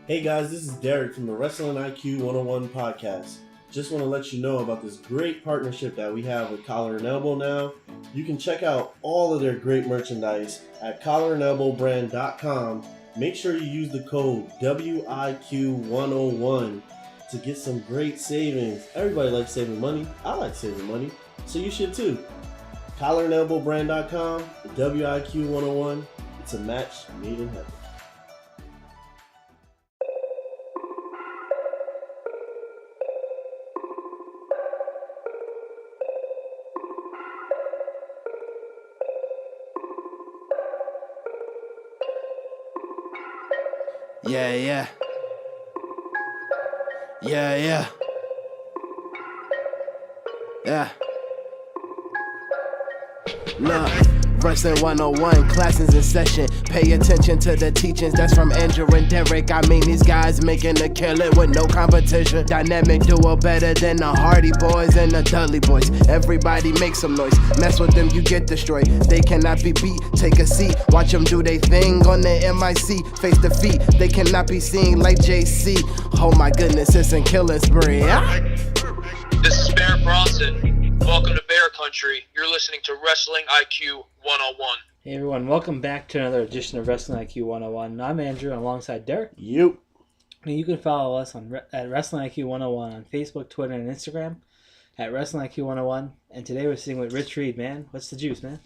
Hey guys, this is Derek from the Wrestling IQ 101 podcast. Just want to let you know about this great partnership that we have with Collar and Elbow now. You can check out all of their great merchandise at collarandelbowbrand.com. Make sure you use the code WIQ101 to get some great savings. Everybody likes saving money. I like saving money, so you should too. collarandelbowbrand.com, the WIQ101. It's a match made in heaven. Yeah. Look, Wrestling 101, classes in session. Pay attention to the teachings, that's from Andrew and Derek. I mean, these guys making a killing with no competition. Dynamic duo better than the Hardy Boys and the Dudley Boys. Everybody make some noise, mess with them, you get destroyed. They cannot be beat, take a seat. Watch them do they thing on the MIC. Face defeat, they cannot be seen like JC. Oh my goodness, it's a killing spree. This is Baron Bronson. Welcome to Bear Country. You're listening to Wrestling IQ 101. Hey everyone, welcome back to another edition of Wrestling IQ 101. I'm Andrew, alongside Derek. You. And you can follow us at Wrestling IQ 101 on Facebook, Twitter, and Instagram at Wrestling IQ 101. And today we're sitting with Rich Reed, man. What's the juice, man?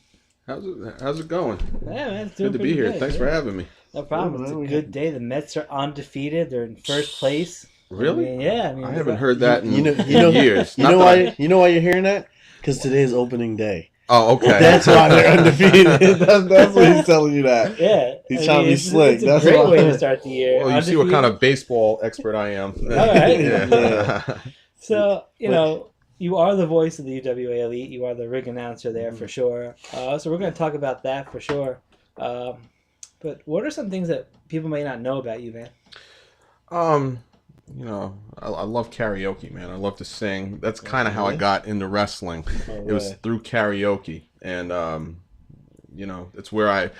How's it going? Yeah, man, it's Good to be here. Thanks for having me. No problem. It's a good day. The Mets are undefeated. They're in first place. Really? I mean, I haven't heard that in years. You know why you're hearing that? Because today is opening day. Oh, okay. That's why they're undefeated. That's why he's telling you that. Yeah. He's trying to be slick. It's a great way to start the year. Well, you see what kind of baseball expert I am. All right. Yeah. So, you are the voice of the UWA Elite. You are the ring announcer there for sure. So we're going to talk about that for sure. But what are some things that people may not know about you, man? I love karaoke, man. I love to sing. That's kind of how I got into wrestling. It was through karaoke, and it's where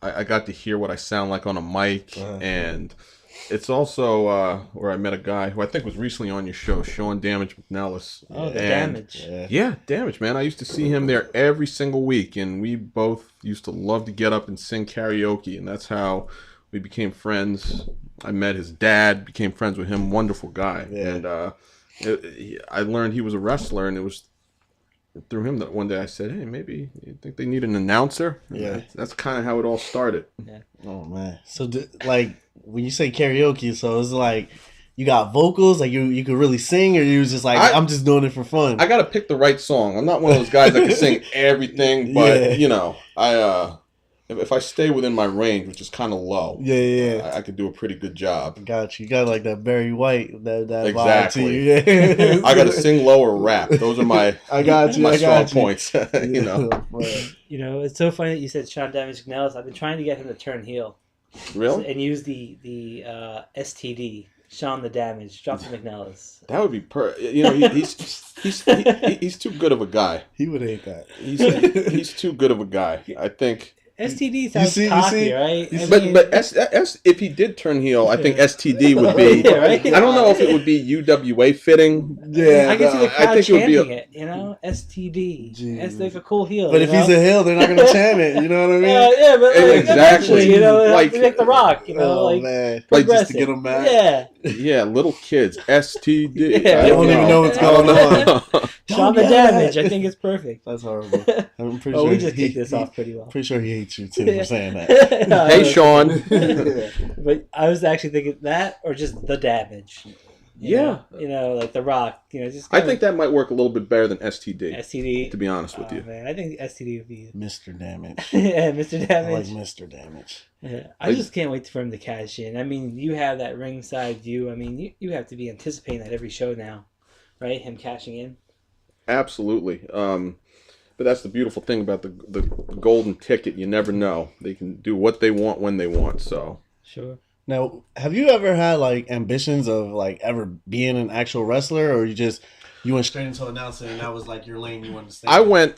I got to hear what I sound like on a mic, and it's also where I met a guy who I think was recently on your show, Sean Damage McNellis. Oh, the Damage. Yeah, Damage, man. I used to see him there every single week, and we both used to love to get up and sing karaoke, and that's how we became friends. I met his dad, became friends with him. Wonderful guy. Yeah. And I learned he was a wrestler, and it was through him that one day I said, hey, maybe you think they need an announcer? Yeah. That's kind of how it all started. Yeah. Oh, man. So, when you say karaoke, so it's like you got vocals, like you could really sing, or you was just like, I'm just doing it for fun? I got to pick the right song. I'm not one of those guys that can sing everything, but, if I stay within my range, which is kind of low, I could do a pretty good job. Got you. You got like that Barry White, that exactly. vibe to you. Yeah. I got to sing low or rap. Those are my strong points. It's so funny that you said Sean Damage McNellis. I've been trying to get him to turn heel. Really? And use the STD. Sean the Damage, drop the McNellis. That would be he's too good of a guy. He would hate that. He's too good of a guy. I think. STD sounds cocky, right? But if he did turn heel, I think STD would be. Right? I don't know if it would be UWA fitting. Yeah, I can see the crowd chanting it. STD. Jeez. It's like a cool heel. But if he's a heel, they're not gonna chant it. You know what I mean? Yeah, but exactly. Like The Rock. Man. Like just to get them mad. Yeah, little kids. STD. Yeah, I don't even know what's going on. Sean the Damage. I think it's perfect. That's horrible. I'm pretty sure we just kicked this off pretty well. Pretty sure he hates you too for saying that. Hey, Sean. But I was actually thinking that or just the Damage. You know, like The Rock. I think that might work a little bit better than STD. STD. To be honest with you. Man, I think STD would be Mr. Damage. Yeah, Mr. Damage. I like Mr. Damage. Yeah, I just can't wait for him to cash in. I mean, you have that ringside view. I mean, you have to be anticipating that every show now, right? Him cashing in. Absolutely. But that's the beautiful thing about the golden ticket. You never know. They can do what they want when they want. So sure. Now, have you ever had like ambitions of like ever being an actual wrestler, or you went straight into announcing and that was like your lane you wanted to stay? I went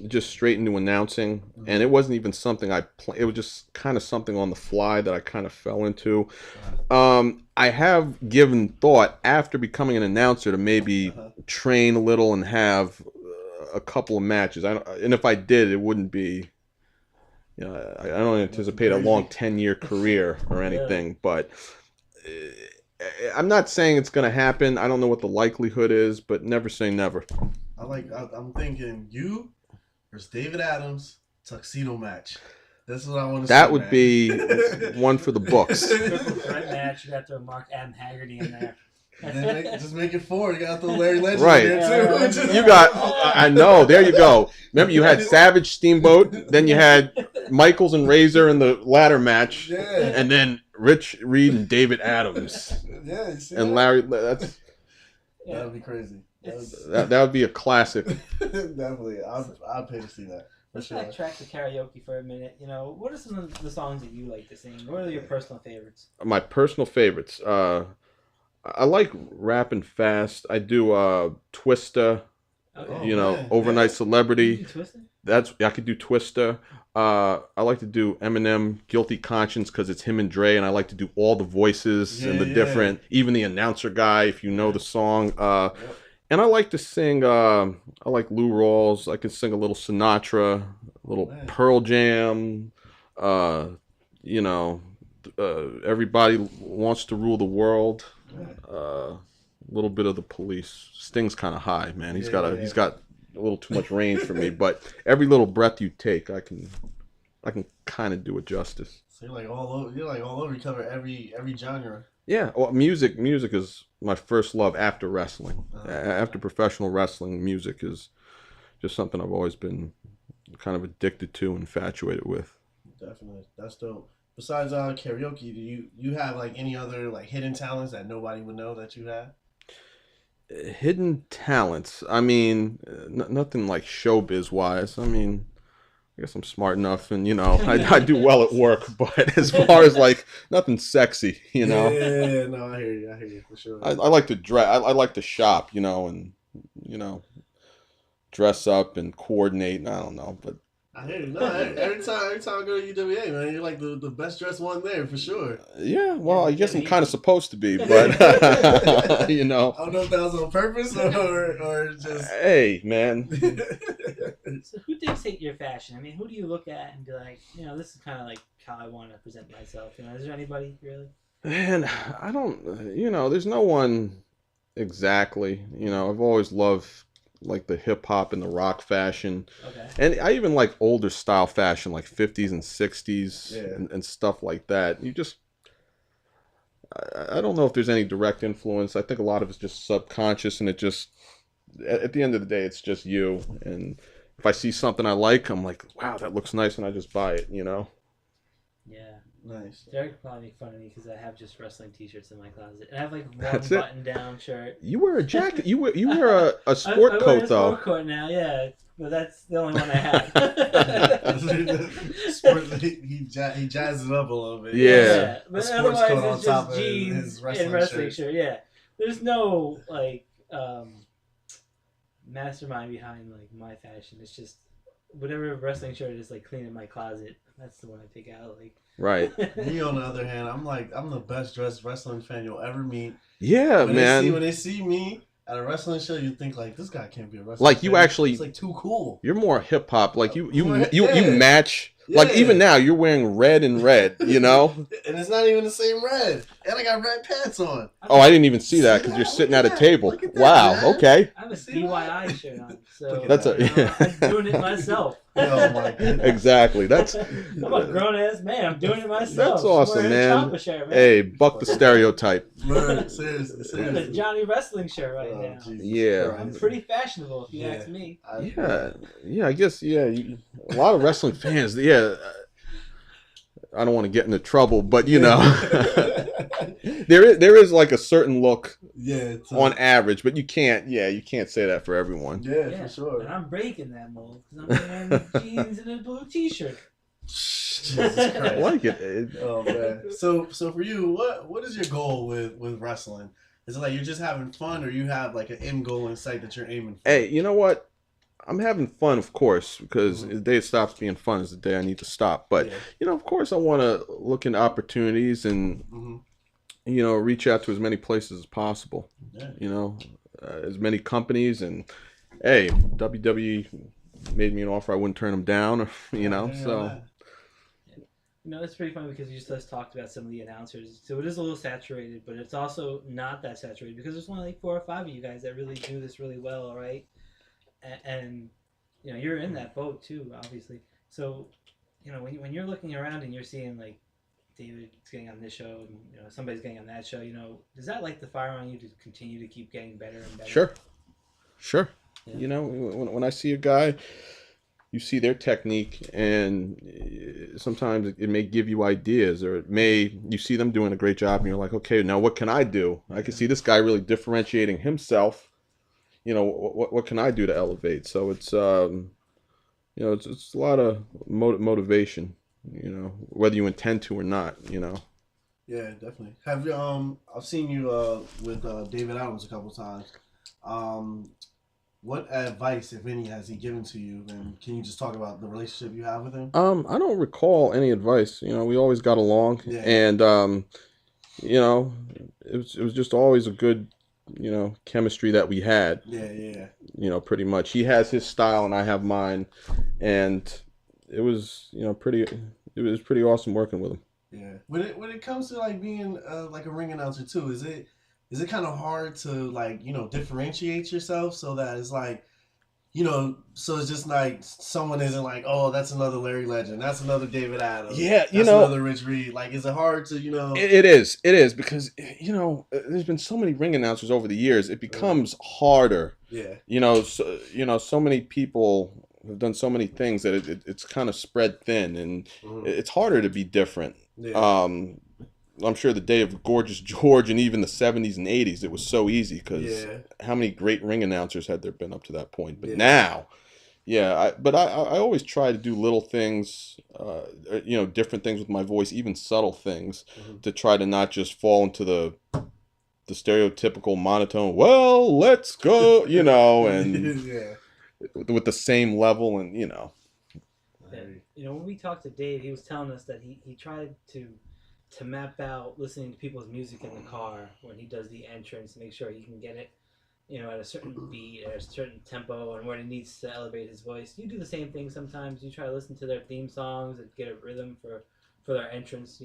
just straight into announcing, and it wasn't even something it was just kind of something on the fly that I kind of fell into. I have given thought after becoming an announcer to maybe train a little and have a couple of matches. And if I did, it wouldn't be. I don't anticipate a long 10-year career or anything, but I'm not saying it's going to happen. I don't know what the likelihood is, but never say never. I'm thinking you versus David Adams tuxedo match. That's what I want to see. That would be one for the books. Triple threat match. You got to Mark Adam Haggerty in there. Just make it 4. You got the Larry Legend right. in there too. You got. I know. There you go. Remember, you had Savage, Steamboat. Then you had Michaels and Razor in the ladder match. Yeah. And then Rich Reed and David Adams. Yeah. You see and that? Larry. That would be crazy. That would be a classic. Definitely. I'd pay to see that. Let's backtrack to karaoke for a minute. What are some of the songs that you like to sing? What are your personal favorites? My personal favorites. I like rapping fast. I do Twista. Okay. Overnight Celebrity. Twisted? I could do Twista. I like to do Eminem, Guilty Conscience, because it's him and Dre, and I like to do all the voices and the different, even the announcer guy, if you know the song. And I like to sing, I like Lou Rawls. I can sing a little Sinatra, a little Pearl Jam. Everybody Wants to Rule the World. A little bit of The Police. Sting's kind of high, man. He's got a little too much range for me, but every little breath you take, I can kind of do it justice. So you're like all over. You cover every genre. Yeah, well, music is my first love after wrestling. After professional wrestling, music is just something I've always been kind of addicted to, infatuated with. Definitely, that's dope. Besides karaoke, do you have like any other like hidden talents that nobody would know that you have? Hidden talents. I mean, nothing like showbiz wise. I mean, I guess I'm smart enough, and I do well at work. But as far as like nothing sexy, Yeah, no, I hear you for sure. I like to dress. I like to shop, and dress up and coordinate. And I don't know, but I hear you. No, every time I go to UWA, man, you're like the best dressed one there for sure. Yeah, well, I guess I'm kind of supposed to be, but I don't know if that was on purpose or just. Hey, man. So who dictates your fashion? I mean, who do you look at and be like, this is kind of like how I want to present myself? Is there anybody really? Man, I don't. There's no one exactly. I've always loved like the hip hop and the rock fashion. Okay. And I even like older style fashion, like 50s and 60s and stuff like that. I don't know if there's any direct influence. I think a lot of it's just subconscious, and it just, at the end of the day, it's just you. And if I see something I like, I'm like, wow, that looks nice, and I just buy it, Yeah. Nice. Derek could probably make fun of me because I have just wrestling T-shirts in my closet. And I have like one button-down shirt. You wear a jacket. You wear a sport I coat, wear a though. sport coat now, yeah. But that's the only one I have. He jazzes it up a little bit. Yeah. But A sports coat on otherwise, it's top just of jeans his wrestling and wrestling shirt. shirt. Yeah. There's no like mastermind behind like my fashion. It's just whatever wrestling shirt is like clean in my closet. That's the one I pick out. Like. Right. Me, on the other hand, I'm the best dressed wrestling fan you'll ever meet. Yeah, man. When they see me at a wrestling show, you think like, this guy can't be a wrestler. Like, you actually, it's like too cool. You're more hip hop. Like you Yeah. match. Yeah. Like even now, you're wearing red and red. And it's not even the same red. And I got red pants on. Oh, I didn't even see that because you're sitting at a table. Look at that, Wow. man. Okay. I have a DIY shirt on, so That's I'm doing it myself. Oh my goodness. Exactly. I'm a grown ass man. I'm doing it myself. That's awesome, I'm wearing man. a Chopper shirt, man. Hey, buck the stereotype. Word, seriously. I'm a Johnny wrestling shirt right Oh, now. Jesus Yeah. Christ. I'm pretty fashionable, if you ask me. Yeah. I guess. Yeah. A lot of wrestling fans. Yeah. I don't want to get into trouble, but there is like a certain look on average, but you can't say that for everyone. Yeah, for sure. And I'm breaking that mold because I'm wearing jeans and a blue T-shirt. Jesus Christ. I like it. Oh man. So for you, what is your goal with wrestling? Is it like you're just having fun, or you have like an end goal in sight that you're aiming for? Hey, you know what? I'm having fun, of course, because the day it stops being fun is the day I need to stop. But of course, I want to look into opportunities and reach out to as many places as possible. As many companies, and hey, WWE made me an offer I wouldn't turn them down. So. It's pretty funny because you just talked about some of the announcers. So it is a little saturated, but it's also not that saturated because there's only like 4 or 5 of you guys that really do this really well, right? And you're in that boat too, obviously. So, when you're looking around and you're seeing like David's getting on this show and somebody's getting on that show, does that light the fire on you to continue to keep getting better and better? Sure. Yeah. When I see a guy, you see their technique, and sometimes it may give you ideas, or you see them doing a great job, and you're like, okay, now what can I do? I can see this guy really differentiating himself. What can I do to elevate? So it's it's a lot of motivation, whether you intend to or not. Yeah, definitely. Have you I've seen you with David Adams a couple times. What advice, if any, has he given to you? And can you just talk about the relationship you have with him? I don't recall any advice. We always got along, and it was just always a good, chemistry that we had. Yeah. Pretty much. He has his style, and I have mine, and it was, pretty awesome working with him. Yeah. When it comes to like being like a ring announcer too, is it kind of hard to like, differentiate yourself so that it's like, so it's just like someone isn't like, oh, that's another Larry Legend, that's another David Adams, that's another Rich Reed. Like, is it hard to, It is because, there's been so many ring announcers over the years. It becomes harder. Yeah. So many people have done so many things that it's kind of spread thin, and it's harder to be different. Yeah. I'm sure the day of Gorgeous George and even the 70s and 80s, it was so easy because how many great ring announcers had there been up to that point? But now, I always try to do little things, different things with my voice, even subtle things, to try to not just fall into the stereotypical monotone, well, let's go, and with the same level, and, when we talked to Dave, he was telling us that he tried to map out listening to people's music in the car when he does the entrance, make sure he can get it, at a certain beat or a certain tempo, and where he needs to elevate his voice. You do the same thing sometimes. You try to listen to their theme songs and get a rhythm for their entrance,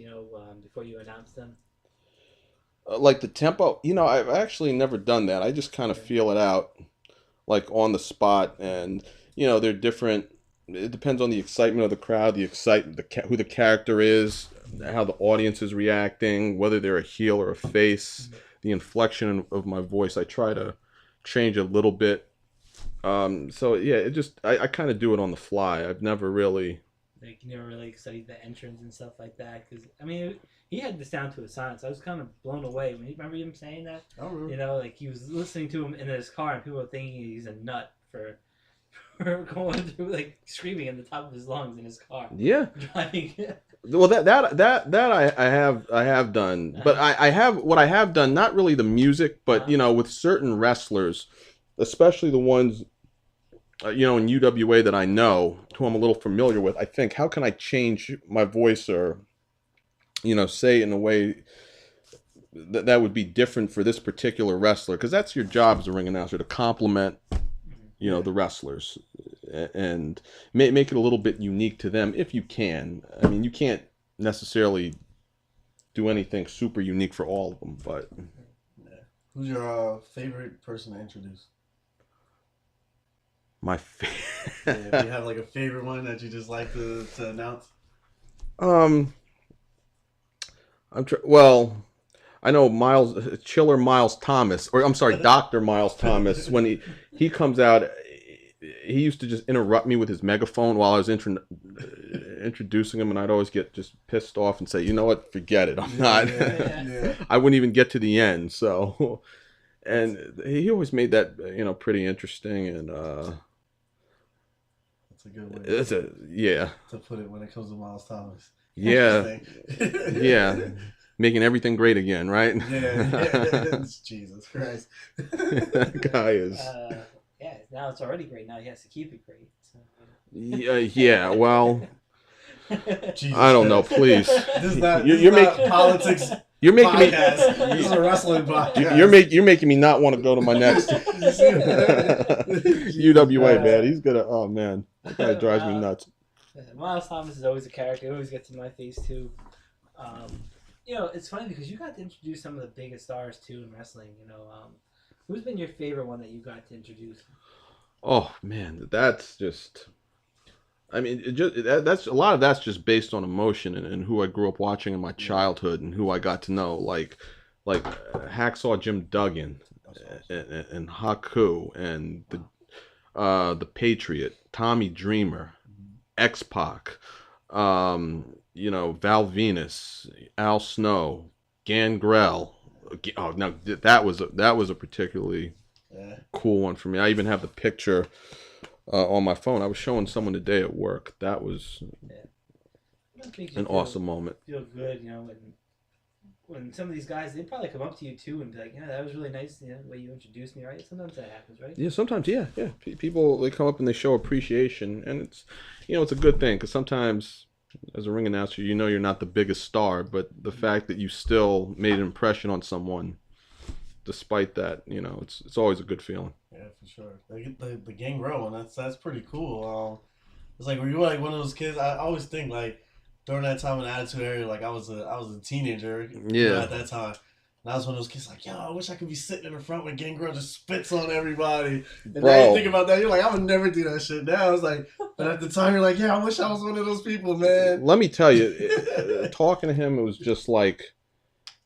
before you announce them. Like the tempo, I've actually never done that. I just kind of feel it out, like on the spot, and they're different. It depends on the excitement of the crowd, who the character is, how the audience is reacting, whether they're a heel or a face, the inflection of my voice. I try to change a little bit. I kind of do it on the fly. I've never really studied the entrance and stuff like that, because he had this down to a science. I was kind of blown away when you remember him saying that. I remember. Like he was listening to him in his car, and people were thinking he's a nut for going through, like, screaming in the top of his lungs in his car. Yeah. Driving. Well, that I have done, but I have done, not really the music, but with certain wrestlers, especially the ones in UWA that I know, who I'm a little familiar with. I think, how can I change my voice, or say it in a way that would be different for this particular wrestler, because that's your job as a ring announcer, to compliment the wrestlers and make it a little bit unique to them if you can. You can't necessarily do anything super unique for all of them, but who's your favorite person to introduce? My favorite. Do you have like a favorite one that you just like to announce? Well, I know Chiller Miles Thomas, or I'm sorry, Dr. Miles Thomas, when he comes out, he used to just interrupt me with his megaphone while I was introducing him, and I'd always get just pissed off and say, you know what, forget it, I'm not. Yeah. I wouldn't even get to the end, so. And he always made that, pretty interesting, and that's a good way to put it when it comes to Miles Thomas. Yeah. Yeah. Making everything great again, right? Yeah. Jesus Christ. That guy is. Yeah, now it's already great. Now he has to keep it great. So. Yeah. Well, Jesus I don't know. Christ. Please, This is not, You're this is making- not politics you're making me. podcast. This is a wrestling podcast. You're making me not want to go to my next UWA, man. He's gonna. Oh man, that guy drives me nuts. Miles Thomas is always a character. He always gets in my face too. It's funny because you got to introduce some of the biggest stars too in wrestling. Who's been your favorite one that you got to introduce? Oh man, that's just. I mean, that's a lot of that's just based on emotion and who I grew up watching in my childhood and who I got to know, like Hacksaw Jim Duggan and Haku and the Patriot, Tommy Dreamer, X-Pac, Val Venus, Al Snow, Gangrel. Oh, now that was a particularly cool one for me. I even have the picture on my phone. I was showing someone today at work. That was an awesome moment. Feel good, when some of these guys, they probably come up to you too and be like, that was really nice, the way you introduced me, right? Sometimes that happens, right? Yeah, sometimes, yeah. People, they come up and they show appreciation, and it's, it's a good thing, because sometimes, as a ring announcer, you're not the biggest star, but the fact that you still made an impression on someone, despite that, it's always a good feeling. Yeah, for sure. The Gangrel one, that's pretty cool. It's like, were you like one of those kids? I always think like during that time in the Attitude Era, like I was a teenager. At that time. And I was one of those kids like, I wish I could be sitting in the front when Gangrel just spits on everybody. And now you think about that, you're like, I would never do that shit. Now it's like, but at the time you're like, I wish I was one of those people, man. Let me tell you, talking to him, it was just like,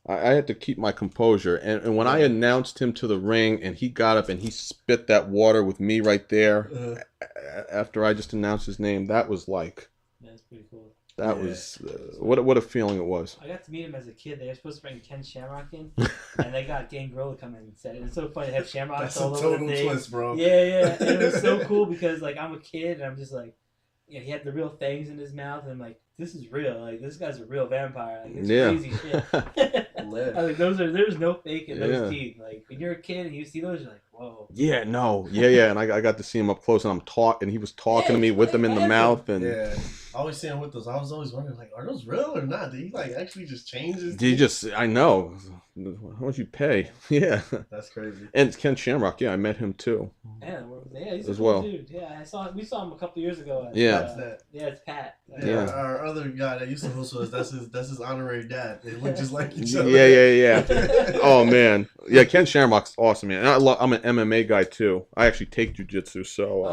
I had to keep my composure. And when I announced him to the ring and he got up and he spit that water with me right there after I just announced his name, that was like... That's pretty cool. That was... what a feeling it was. I got to meet him as a kid. They were supposed to bring Ken Shamrock in, and they got Gangrel to come in and said it. It's so funny to have Shamrock That's all a over total the thing. twist, bro. Yeah. And it was so cool because, like, I'm a kid, and I'm just like... he had the real fangs in his mouth, and I'm like, this is real. Like, this guy's a real vampire. Like, it's crazy shit. I was like, there's no fake in those teeth. Like, when you're a kid and you see those, you're like, whoa. Yeah, no. Yeah. And I got to see him up close, and he was talking to me with them in the mouth. And yeah. I always see him with those. I was always wondering, like, are those real or not? Did he, like, actually just change his teeth? I know. How much you pay? Yeah. That's crazy. And Ken Shamrock, I met him too. Yeah, he's a as cool well. dude. Yeah, we saw him a couple years ago. It's Pat. Yeah, our other guy that used to host with us, that's his honorary dad. They look just like each other. Yeah. Oh man, yeah. Ken Shamrock's awesome, man. And I'm an MMA guy too. I actually take jujitsu, so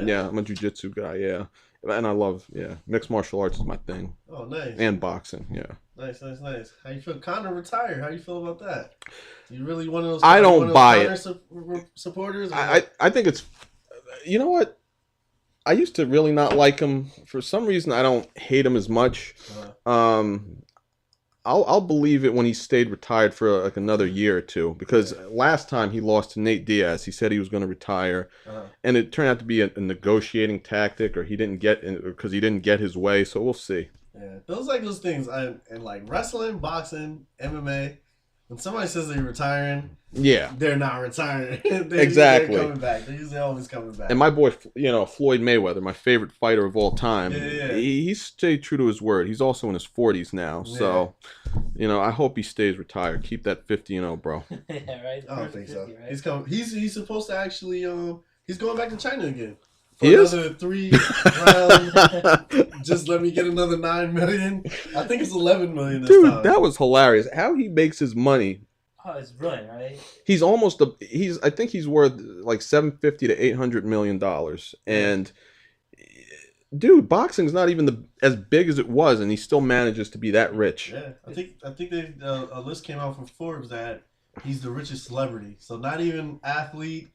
yeah, I'm a jujitsu guy. Yeah, and I love mixed martial arts is my thing. Oh, nice. And boxing, yeah. Nice. How you feel? Conor retired. How you feel about that? You really one of those? I don't buy it. Supporters. I think it's. You know what? I used to really not like him. For some reason, I don't hate him as much. I'll believe it when he stayed retired for like another year or two, because last time he lost to Nate Diaz, he said he was going to retire, and it turned out to be a negotiating tactic, or he didn't get his way. So we'll see. Yeah, those like those things. And like wrestling, boxing, MMA. When somebody says they're retiring, they're not retiring. Exactly. They're coming back. They're usually always coming back. And my boy, Floyd Mayweather, my favorite fighter of all time, he stayed true to his word. He's also in his 40s now, so I hope he stays retired. Keep that 50-0, bro. Yeah, right. I don't think so. 50, right? He's coming. He's supposed to actually. He's going back to China again. He is? Another 3 round. Just let me get another $9 million. I think it's $11 million this time. Dude, that was hilarious. How he makes his money. Oh, it's brilliant, right? He's almost I think he's worth like $750 to $800 million. And dude, boxing's not even as big as it was, and he still manages to be that rich. Yeah, I think a list came out from Forbes that he's the richest celebrity. So not even athlete.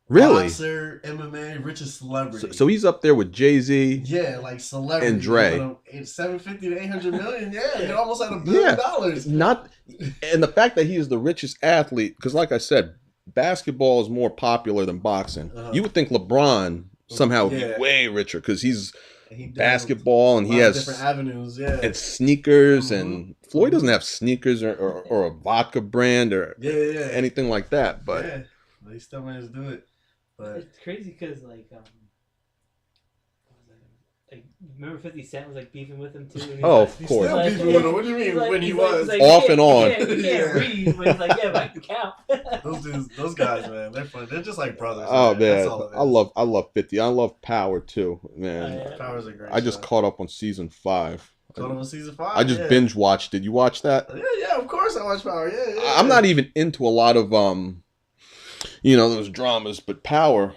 Really? Boxer, MMA, richest celebrity. So he's up there with Jay-Z. Yeah, like celebrity. And Dre. $750 to $800 million. Yeah, you're almost at $1 billion. And the fact that he is the richest athlete, because like I said, basketball is more popular than boxing. You would think LeBron somehow would be way richer, because he's baskeball and he has different avenues. Yeah, and sneakers. And Floyd doesn't have sneakers or a vodka brand or anything like that. But he still managed to do it. But It's crazy because remember 50 Cent was like beefing with him too. And he's Oh, like, of he's course. still like, beefing with him. What do you mean? he's like- When he he's like- was he's like, Off you and can't- on. You can't Yeah. read, but he's like, yeah, but I can count. those dudes, those guys, man, they're fun. They're just like brothers. Oh That's man, all it is. I love 50. I love Power too, man. Oh, yeah. Power's a great. I just show. caught up on season 5. Caught him on season 5. I just yeah. binge watched it. You watched that? Yeah, of course I watch Power. Yeah. I'm not even into a lot of those dramas, but Power.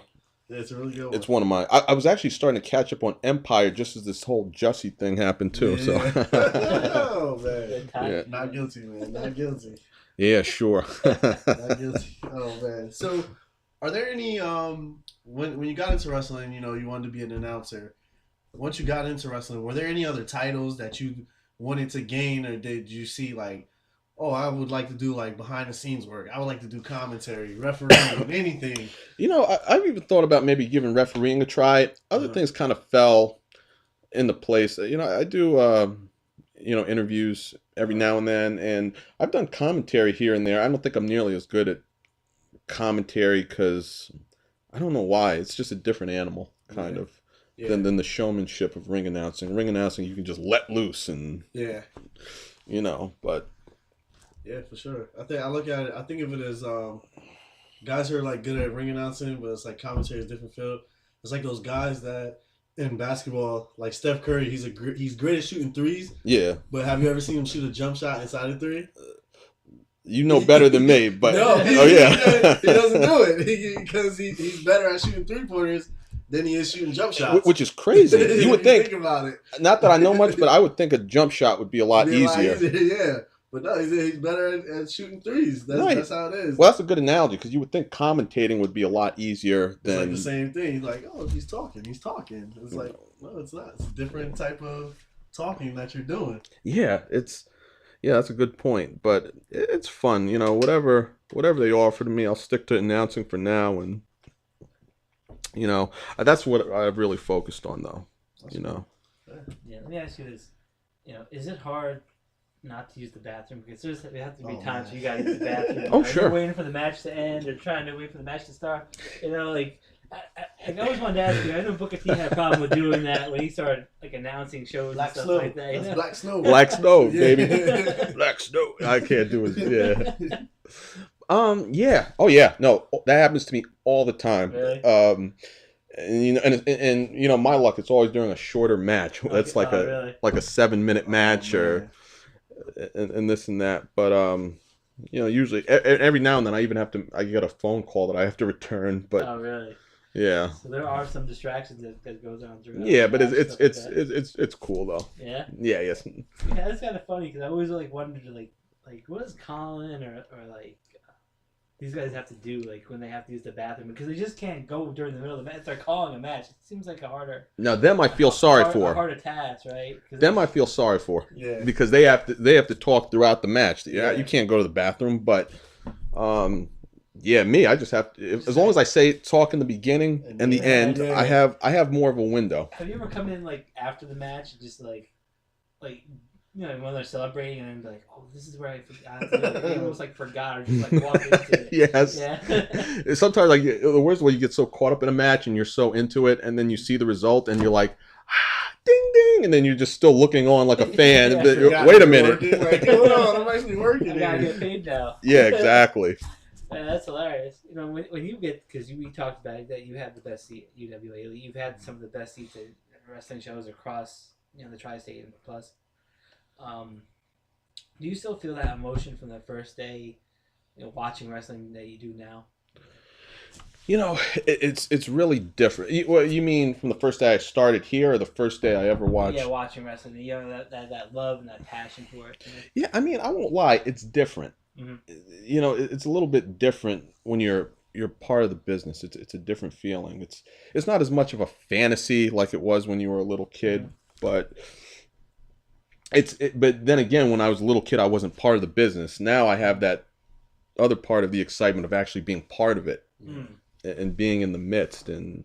Yeah, it's a really good one. It's one of my. I was actually starting to catch up on Empire just as this whole Jussie thing happened too. Yeah. So Oh man, Good time. Yeah. not guilty, man. Not guilty. yeah, sure. Not guilty. Oh man. So, are there any when you got into wrestling, you wanted to be an announcer. Once you got into wrestling, were there any other titles that you wanted to gain, or did you see like, oh, I would like to do like behind the scenes work. I would like to do commentary, refereeing, anything. I've even thought about maybe giving refereeing a try. Other things kind of fell into place. I do interviews every now and then, and I've done commentary here and there. I don't think I'm nearly as good at commentary because I don't know why. It's just a different animal, kind of. Yeah. Than the showmanship of ring announcing. Ring announcing, you can just let loose and, Yeah. But Yeah, for sure. I look at it. I think of it as guys who are like good at ring announcing, but it's like commentary is a different field. It's like those guys that in basketball, like Steph Curry, he's great at shooting threes. yeah, But have you ever seen him shoot a jump shot inside a three? you know better than me. But No, oh yeah, he doesn't do it because he's better at shooting 3-pointers than he is shooting jump shots. which is crazy. You would think, about it. not that I know much, but I would think a jump shot would be a lot It'd be a lot easier. yeah. But no, he's better at shooting threes. Right. That's how it is. Well, that's a good analogy because you would think commentating would be a lot easier It's like than. the same thing. He's like, oh, he's talking. It's like, no, it's not. It's a different type of talking that you're doing. Yeah, that's a good point. But it's fun, whatever they offer to me, I'll stick to announcing for now, and that's what I've really focused on, though. Yeah, let me ask you this. Is it hard not to use the bathroom? Because there have to be times where you gotta use the bathroom. Oh, Or sure. You're waiting for the match to end or trying to wait for the match to start. I always wanted to ask you. I know Booker T had a problem with doing that when he started announcing shows Black and stuff snow. like that. That's Black snow. Black snow, Yeah. baby. Black snow. I can't do it. Yeah. Yeah. Oh, yeah. No, that happens to me all the time. Really? And my luck, it's always during a shorter match. That's like really? a 7-minute match man. and this and that. But usually every now and then I get a phone call that I have to return. But Oh, really? yeah. So there are some distractions that goes on throughout. Yeah, the but match, it's stuff like that. it's cool though. Yeah. Yeah. Yes. Yeah, that's kind of funny because I always wondered what does Colin or these guys have to do when they have to use the bathroom, because they just can't go during the middle of the match. They're calling a match. It seems like a harder. Now them I feel sorry a for. harder task, right? Them I feel sorry for. Yeah. Because they have to talk throughout the match. Yeah, Yeah. you can't go to the bathroom, but me, I just have to, as long as I say talk in the beginning and the end, Yeah. I have more of a window. Have you ever come in after the match and just when they're celebrating and then be like, oh, this is where I forgot. You almost forgot or just walk into it. Yes. Yeah. Sometimes the worst way you get so caught up in a match and you're so into it, and then you see the result and you're like, ding ding, and then you're just still looking on like a fan. Yeah, But, Forgot wait a I'm minute. working. Hold on, I'm actually working. I gotta here. get paid now. Yeah, exactly. Yeah, that's hilarious. When you get, because we talked about it, that you have the best seat at UWA. You've had some of the best seats at wrestling shows across the tri-state and plus. Do you still feel that emotion from the first day, watching wrestling that you do now? It's really different. What you mean from the first day I started here, or the first day I ever watched? Yeah, watching wrestling. That love and that passion for it. Yeah, I won't lie, it's different. Mhm. It's a little bit different when you're part of the business. It's a different feeling. It's not as much of a fantasy like it was when you were a little kid, but but then again, when I was a little kid, I wasn't part of the business. Now I have that other part of the excitement of actually being part of it and being in the midst, and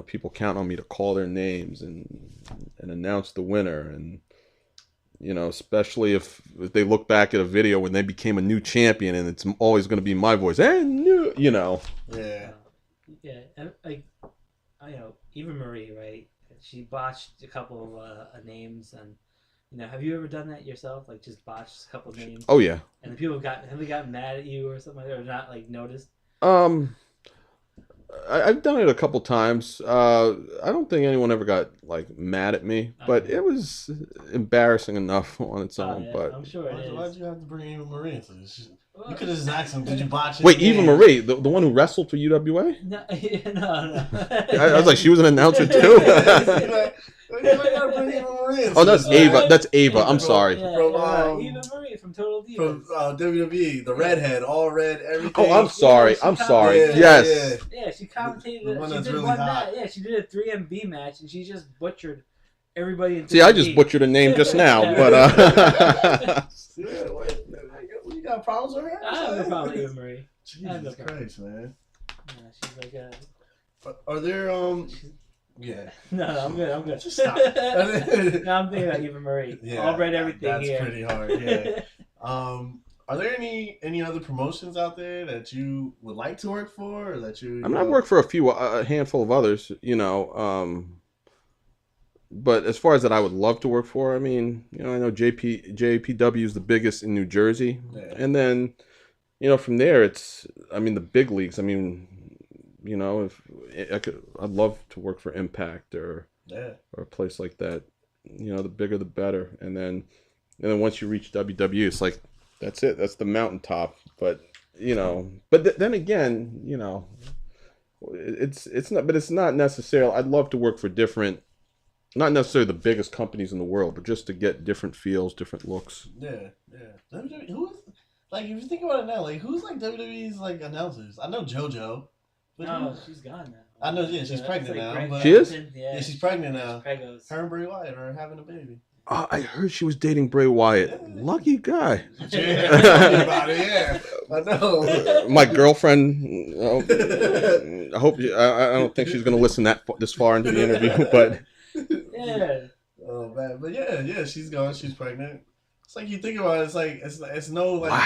people count on me to call their names and announce the winner, and especially if they look back at a video when they became a new champion and it's always going to be my voice, and Yeah. Yeah, and like, I know, Eva Marie, right? She botched a couple of names, and have you ever done that yourself? Like, just botched a couple of names, Oh yeah. and the people have they gotten mad at you or something like that, or not like noticed? Um, I've done it a couple times. I don't think anyone ever got like mad at me, but it was embarrassing enough on its own. Yeah, But I'm sure it is. Why'd you have to bring Eva Marie into this? You could have just asked him, did you botch it? wait, Eva Marie, the one who wrestled for UWA? No, no. I was like, she was an announcer too. Oh, that's Ava. That's Ava. I'm sorry. From Eva Marie from Total Divas. From WWE, the redhead, all red, everything. Oh, I'm sorry. I'm sorry. Yes. Yeah, she commentated. The one She that's did really one hot. match. Yeah, she did a 3MB match, and she just butchered everybody. In See, I 3MB. just butchered a name just now, but Yeah, wait, you got problems with her? I have no problem with Eva Marie. Jesus Christ, man. Yeah, she's like Are there Yeah. No, I'm good. I'm good. Just stop. No, I'm thinking about Eva Marie. Yeah, I'll read everything that's here. pretty hard. Yeah. Are there any other promotions out there that you would like to work for, or that you? I mean, I've worked for a handful of others, but as far as that I would love to work for, I mean, I know JPW is the biggest in New Jersey, and then, from there I mean, the big leagues. I mean, if I'd love to work for Impact or a place like that. The bigger the better, and then once you reach WWE, it's like that's it. That's the mountaintop. But then again, it's not. But it's not necessarily. I'd love to work for different. Not necessarily the biggest companies in the world, but just to get different feels, different looks. Yeah. WWE, who's like, if you think about it now, like who's like WWE's like announcers? I know JoJo. But No, she's gone now. I know, yeah, she's pregnant now. But, she is? Yeah, she's pregnant now. Pregos. Her and Bray Wyatt are having a baby. Oh, I heard she was dating Bray Wyatt. Yeah. Lucky guy. Yeah, tell me about it, yeah. I know. My girlfriend. I hope. I don't think she's going to listen this far into the interview, but. Yeah. Oh man, but yeah, she's gone. She's pregnant. It's like you think about it. It's like it's no like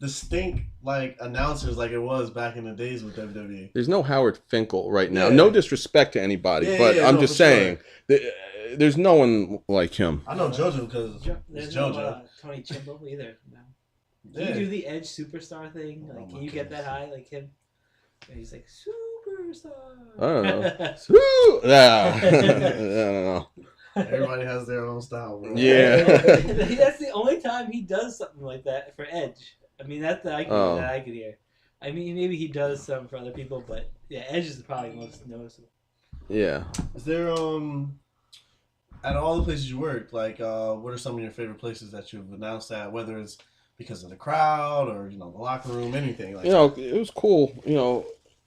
distinct like announcers like it was back in the days with WWE. There's no Howard Finkel right now. Yeah. No disrespect to anybody, but I'm just saying there's no one like him. I know JoJo because There's it's no JoJo. Tony Chimbo either. No. Can Yeah. you do the Edge superstar thing? Like, can you get that high like him? And he's like superstar. I don't know. Yeah. I don't know. Everybody has their own style, bro. Yeah. That's the only time he does something like that for Edge. I mean, that's the that I could hear. I mean, maybe he does some for other people, but yeah, Edge is probably most noticeable. Yeah. Is there at all the places you work, like what are some of your favorite places that you've announced at, whether it's because of the crowd or the locker room, anything like that? It was cool.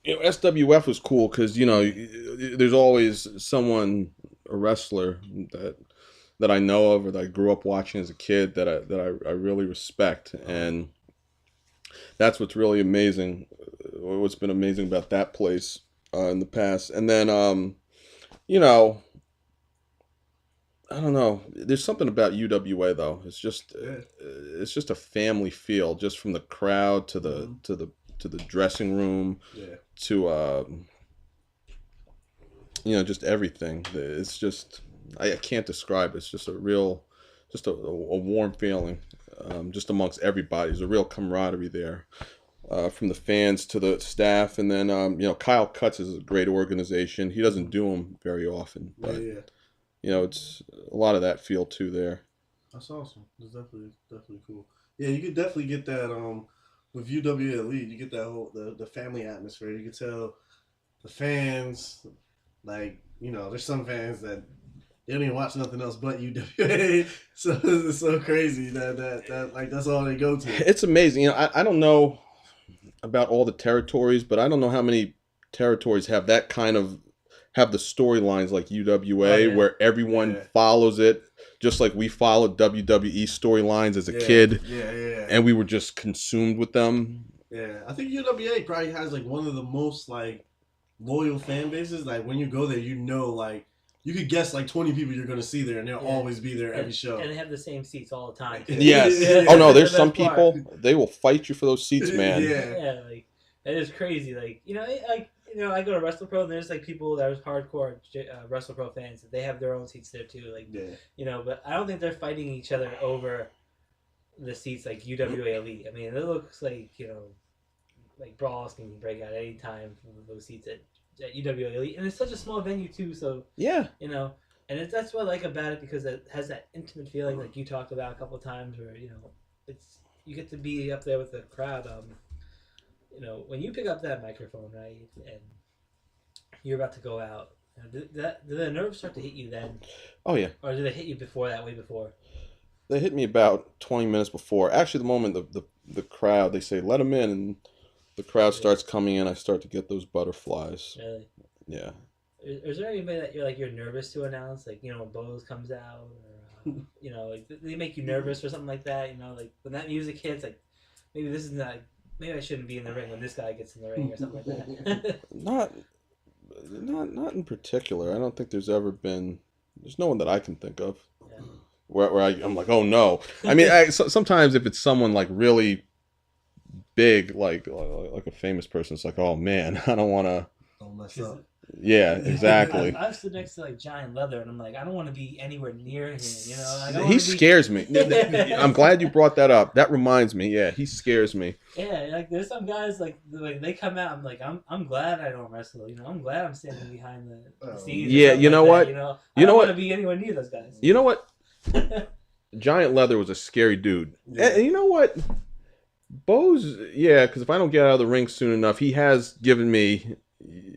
SWF was cool because there's always someone, a wrestler that I know of or that I grew up watching as a kid that I really respect, and that's what's really amazing. What's been amazing about that place in the past, and then I don't know. There's something about UWA though. It's just a family feel, just from the crowd to the dressing room to just everything. It's just I can't describe it. It's just a warm feeling, just amongst everybody. There's a real camaraderie there, from the fans to the staff, and then Kyle Cutts is a great organization. He doesn't do them very often, but it's a lot of that feel too there. That's awesome. That's definitely cool. Yeah, you could definitely get that with UWA Elite. You get that whole the family atmosphere. You can tell the fans, like, there's some fans that they don't even watch nothing else but UWA. So it's so crazy that like that's all they go to. It's amazing. I don't know about all the territories, but I don't know how many territories have that kind of have the storylines like UWA, where everyone follows it, just like we followed WWE storylines as a kid. And we were just consumed with them. Yeah, I think UWA probably has like one of the most like loyal fan bases. Like when you go there, like you could guess like 20 people you're going to see there, and they'll always be there every show. And they have the same seats all the time. Yes. Oh no, there's some people, they will fight you for those seats, man. Yeah, like that is crazy. Like I go to WrestlePro and there's like people that are hardcore WrestlePro fans. They have their own seats there too. Like, but I don't think they're fighting each other over the seats like UWA Elite. I mean, it looks like like brawls can break out any time from those seats at UWA Elite, and it's such a small venue too. So and that's what I like about it, because it has that intimate feeling like you talked about a couple of times, where you get to be up there with the crowd. When you pick up that microphone, right, and you're about to go out, do the nerves start to hit you then? Oh yeah. Or do they hit you before that, way before? They hit me about 20 minutes before. Actually, the moment the crowd, they say, let them in, and the crowd starts coming in, I start to get those butterflies. Really? Yeah. Is there anybody that you're nervous to announce, like when Bose comes out, or like they make you nervous or something like that? Like when that music hits, like maybe this is not. Maybe I shouldn't be in the ring when this guy gets in the ring or something like that. Not in particular. I don't think there's ever been. There's no one that I can think of where I'm like, oh no. I mean, sometimes if it's someone like really big, like a famous person, it's like, oh man, I don't want to. Don't mess up. Yeah, exactly. I've stood next to like Giant Leather, and I'm like, I don't want to be anywhere near him. He scares me. I'm glad you brought that up. That reminds me. Yeah, he scares me. Yeah, like there's some guys like they come out. I'm like, I'm glad I don't wrestle. I'm glad I'm standing behind the scenes. Yeah, you know what? I don't want to be anywhere near those guys. You know what? Giant Leather was a scary dude. Yeah. And you know what? Bose, because if I don't get out of the ring soon enough, he has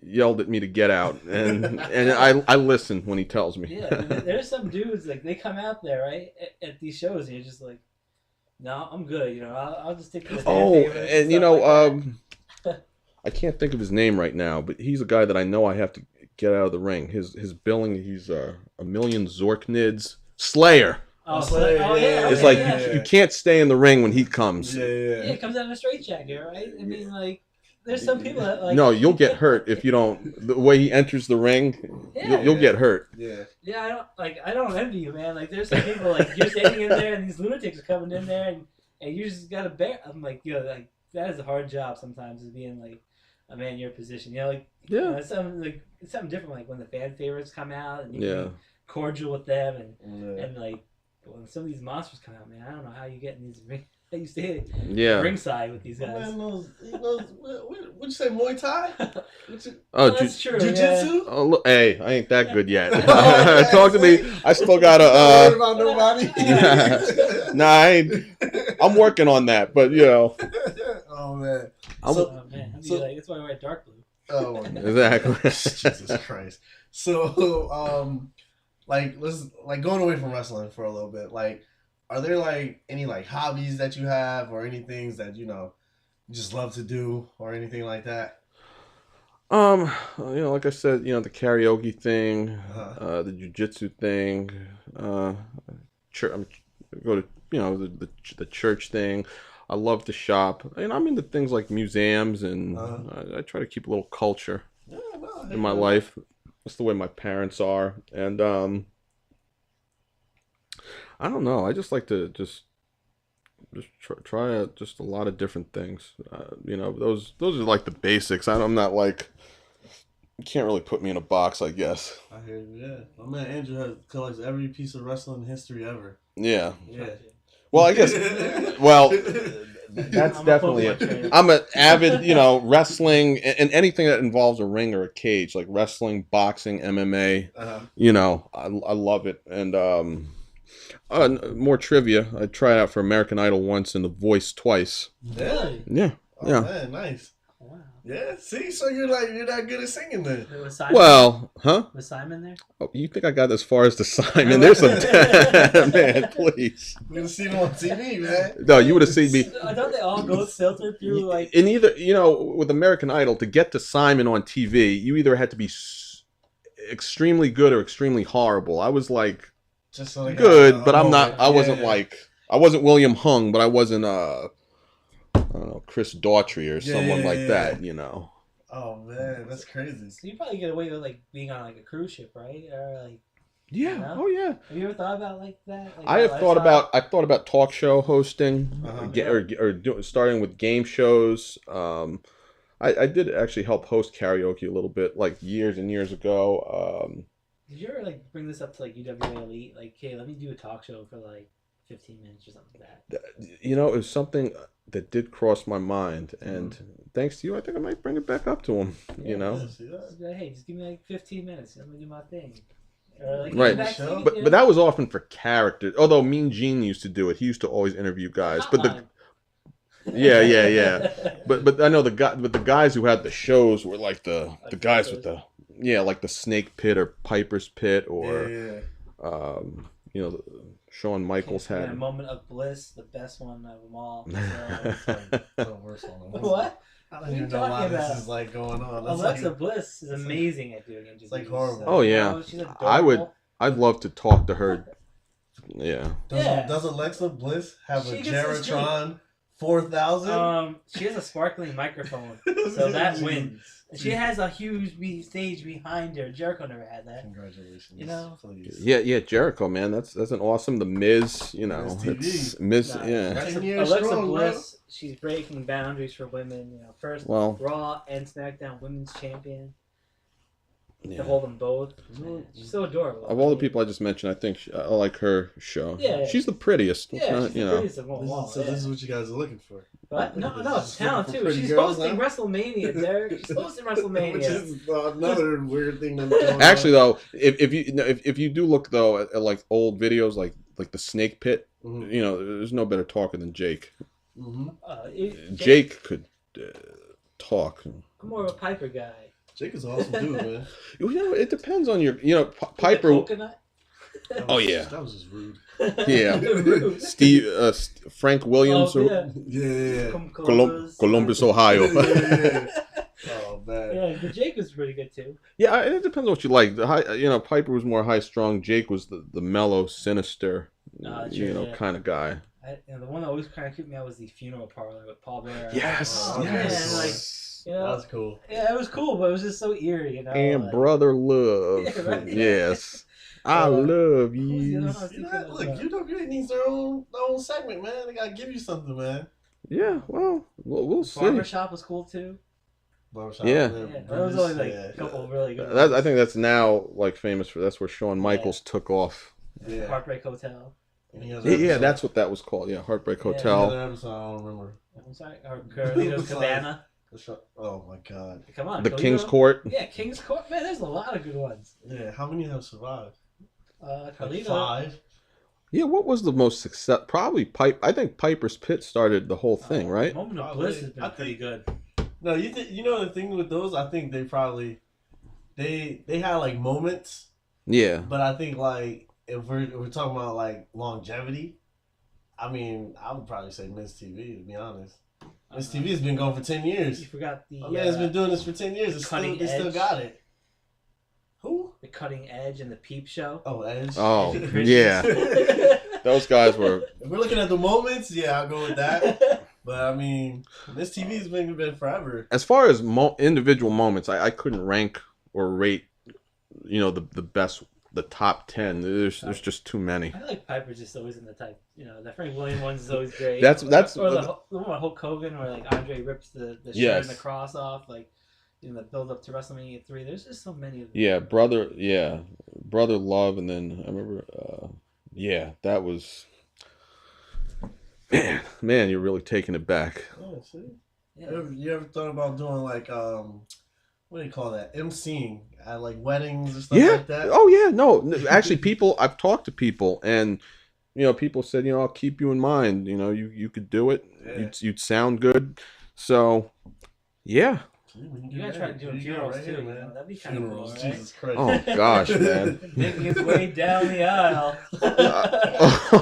yelled at me to get out, and I listen when he tells me. Yeah, there's some dudes like they come out there right at these shows, and you're just like, no, I'm good. I'll just stick to the and I can't think of his name right now, but he's a guy that I know I have to get out of the ring. His billing, he's a million Zorknids Slayer. Oh, Slayer. Oh, yeah. It's you can't stay in the ring when he comes. Yeah, it comes out in a straitjacket, right? I mean, like. There's some people that like. No, you'll get hurt if you don't. The way he enters the ring, you'll get hurt. Yeah. Yeah, I don't envy you, man. Like, there's some people like you're standing in there, and these lunatics are coming in there, and you just gotta bear. I'm like, like that is a hard job sometimes, is being like a man in your position. It's something different. Like when the fan favorites come out, and you can be cordial with them, and like when some of these monsters come out, man, I don't know how you get in these rings. I used to hit ringside with these guys. What you say, Muay Thai? That's true. Jiu-jitsu? Yeah. Oh, look, hey, I ain't that good yet. Talk to me. I still gotta. Don't worry about nobody. Nah, I ain't. I'm working on that, but Oh man. That's why I wear dark blue. Oh my God. Exactly. Jesus Christ. So, let's going away from wrestling for a little bit. Are there any hobbies that you have, or any things that you just love to do, or anything like that? Like I said, the karaoke thing, the jiu-jitsu thing, go to the church thing. I love to shop, and I'm into things like museums, and I try to keep a little culture in my life. That's the way my parents are, and I don't know. I just like to just try out just a lot of different things. Those are like the basics. I'm not like, you can't really put me in a box, I guess. I hear you. Yeah, my man Andrew collects every piece of wrestling history ever. Yeah. Yeah. Well, I guess. Well, that's definitely it. I'm an avid, wrestling and anything that involves a ring or a cage, like wrestling, boxing, MMA. I love it, and more trivia. I tried out for American Idol once and The Voice twice. Really? Yeah. Oh, man, nice. Wow. Yeah. See, so you're not good at singing then. Well, huh? Was Simon there? Oh, you think I got as far as the Simon? There's some man, please. We're gonna see him on TV, man. No, you would have seen me. Don't they all go filtered through like? In either, with American Idol, to get to Simon on TV, you either had to be extremely good or extremely horrible. I was like. Just so good, but I'm not. I wasn't like. I wasn't William Hung, but I wasn't. I don't know, Chris Daughtry or someone like that. Oh man, that's crazy. So you probably get away with like being on like a cruise ship, right? Or like. Yeah. Oh yeah. Have you ever thought about like that? I've thought about talk show hosting, or starting with game shows. I did actually help host karaoke a little bit, like years and years ago. Did you ever like bring this up to like UWA Elite? Like, hey, let me do a talk show for like 15 minutes or something like that. You know, it was something that did cross my mind, and thanks to you, I think I might bring it back up to him. You know, hey, just give me like 15 minutes. Let me do my thing. Or, like, right? backstage, But that was often for characters. Although Mean Gene used to do it, he used to always interview guys. But the yeah. But I know the guys who had the shows were like the guys with the like the Snake Pit or Piper's Pit or you know, Shawn Michaels had a Moment of Bliss, the best one of them all. The worst one. What? I don't even know why this is like going on. That's Alexa Bliss is amazing at doing interviews. It's like horrible. Oh yeah, she's adorable. I'd love to talk to her. Yeah. Does Alexa Bliss have a Geratron 4000? She has a sparkling microphone, so that wins. She has a huge stage behind her. Jericho never had that. Congratulations. You know? Please. Yeah, Jericho, man. That's an awesome. The Miz, you know. Miz, Alexa Bliss, she's breaking boundaries for women. You know, first Raw and SmackDown Women's Champion. To hold them both. She's so adorable. Of all the people I just mentioned, I think I like her show. Yeah. She's the prettiest. Yeah, she's the prettiest of them all. So this is what you guys are looking for. But no, it's talent too. She's hosting WrestleMania, Derek. She's hosting WrestleMania. Which is another weird thing. Actually, though, if you do look though at like old videos, like the Snake Pit, you know, there's no better talker than Jake. Jake could talk. I'm more of a Piper guy. Jake is an awesome dude, man. You know, it depends on your, you know, Piper. Coconut? That was just rude. Yeah. Steve, Frank Williams. Columbus, Ohio. Oh man. Yeah, but Jake was pretty good too. Yeah, it depends on what you like. Piper was more high strung. Jake was the mellow, sinister, kind of guy. The one that always kind of kept me out was the Funeral Parlor with Paul Bearer. Yes. You know, that was cool. Yeah, it was cool, but it was just so eerie, you know. And like, brother love. Yeah, right? Yes. I love you. Look, UWA needs their own segment, man. They gotta give you something, man. Yeah, well, we'll see. Barbershop was cool too. Barbershop. Yeah. That was only like a couple of really good. I think that's now like famous for. That's where Shawn Michaels took off. Yeah. Heartbreak Hotel. Yeah, that's what that was called. Yeah, Heartbreak Hotel. Another episode, I don't remember. I'm sorry, or Carlito's Cabana. Oh my god. Come on. The King's Court. Yeah, King's Court. Man, there's a lot of good ones. Yeah, how many have survived? Carlito. Like 5. Yeah, what was the most success? Probably I think Piper's Pit started the whole thing, right? Moment of Bliss has been pretty good. No, you know the thing with those, I think they probably they had like moments. Yeah. But I think like if we're talking about like longevity, I mean, I would probably say Miz TV, to be honest. Miz TV has been going for 10 years. You forgot the man's been doing this for 10 years. They still got it. Who? The Cutting Edge and the Peep Show. Oh, Edge. Oh, yeah. Those guys were. If we're looking at the moments, yeah, I'll go with that. But I mean, Miz TV has been forever. As far as individual moments, I couldn't rank or rate, you know, the best, the top 10. There's just too many. I like Piper just always in the type. You know, the Frank Williams one's is always great. That's or the one with Hulk Hogan where like Andre rips the shirt and the cross off, like the build up to WrestleMania 3. There's just so many of them. Yeah, brother love, and then I remember that was man, you're really taking it back. Oh, see? Yeah. You ever thought about doing like what do you call that? MCing at like weddings or stuff like that? Oh yeah, no. Actually, I've talked to people, and you know, people said, you know, I'll keep you in mind. You know, you could do it. Yeah. You'd sound good. So, yeah. You gotta try to do funerals right too, here, man. That'd be kind of cool, right? Jesus Christ. Oh gosh, man. Making his way down the aisle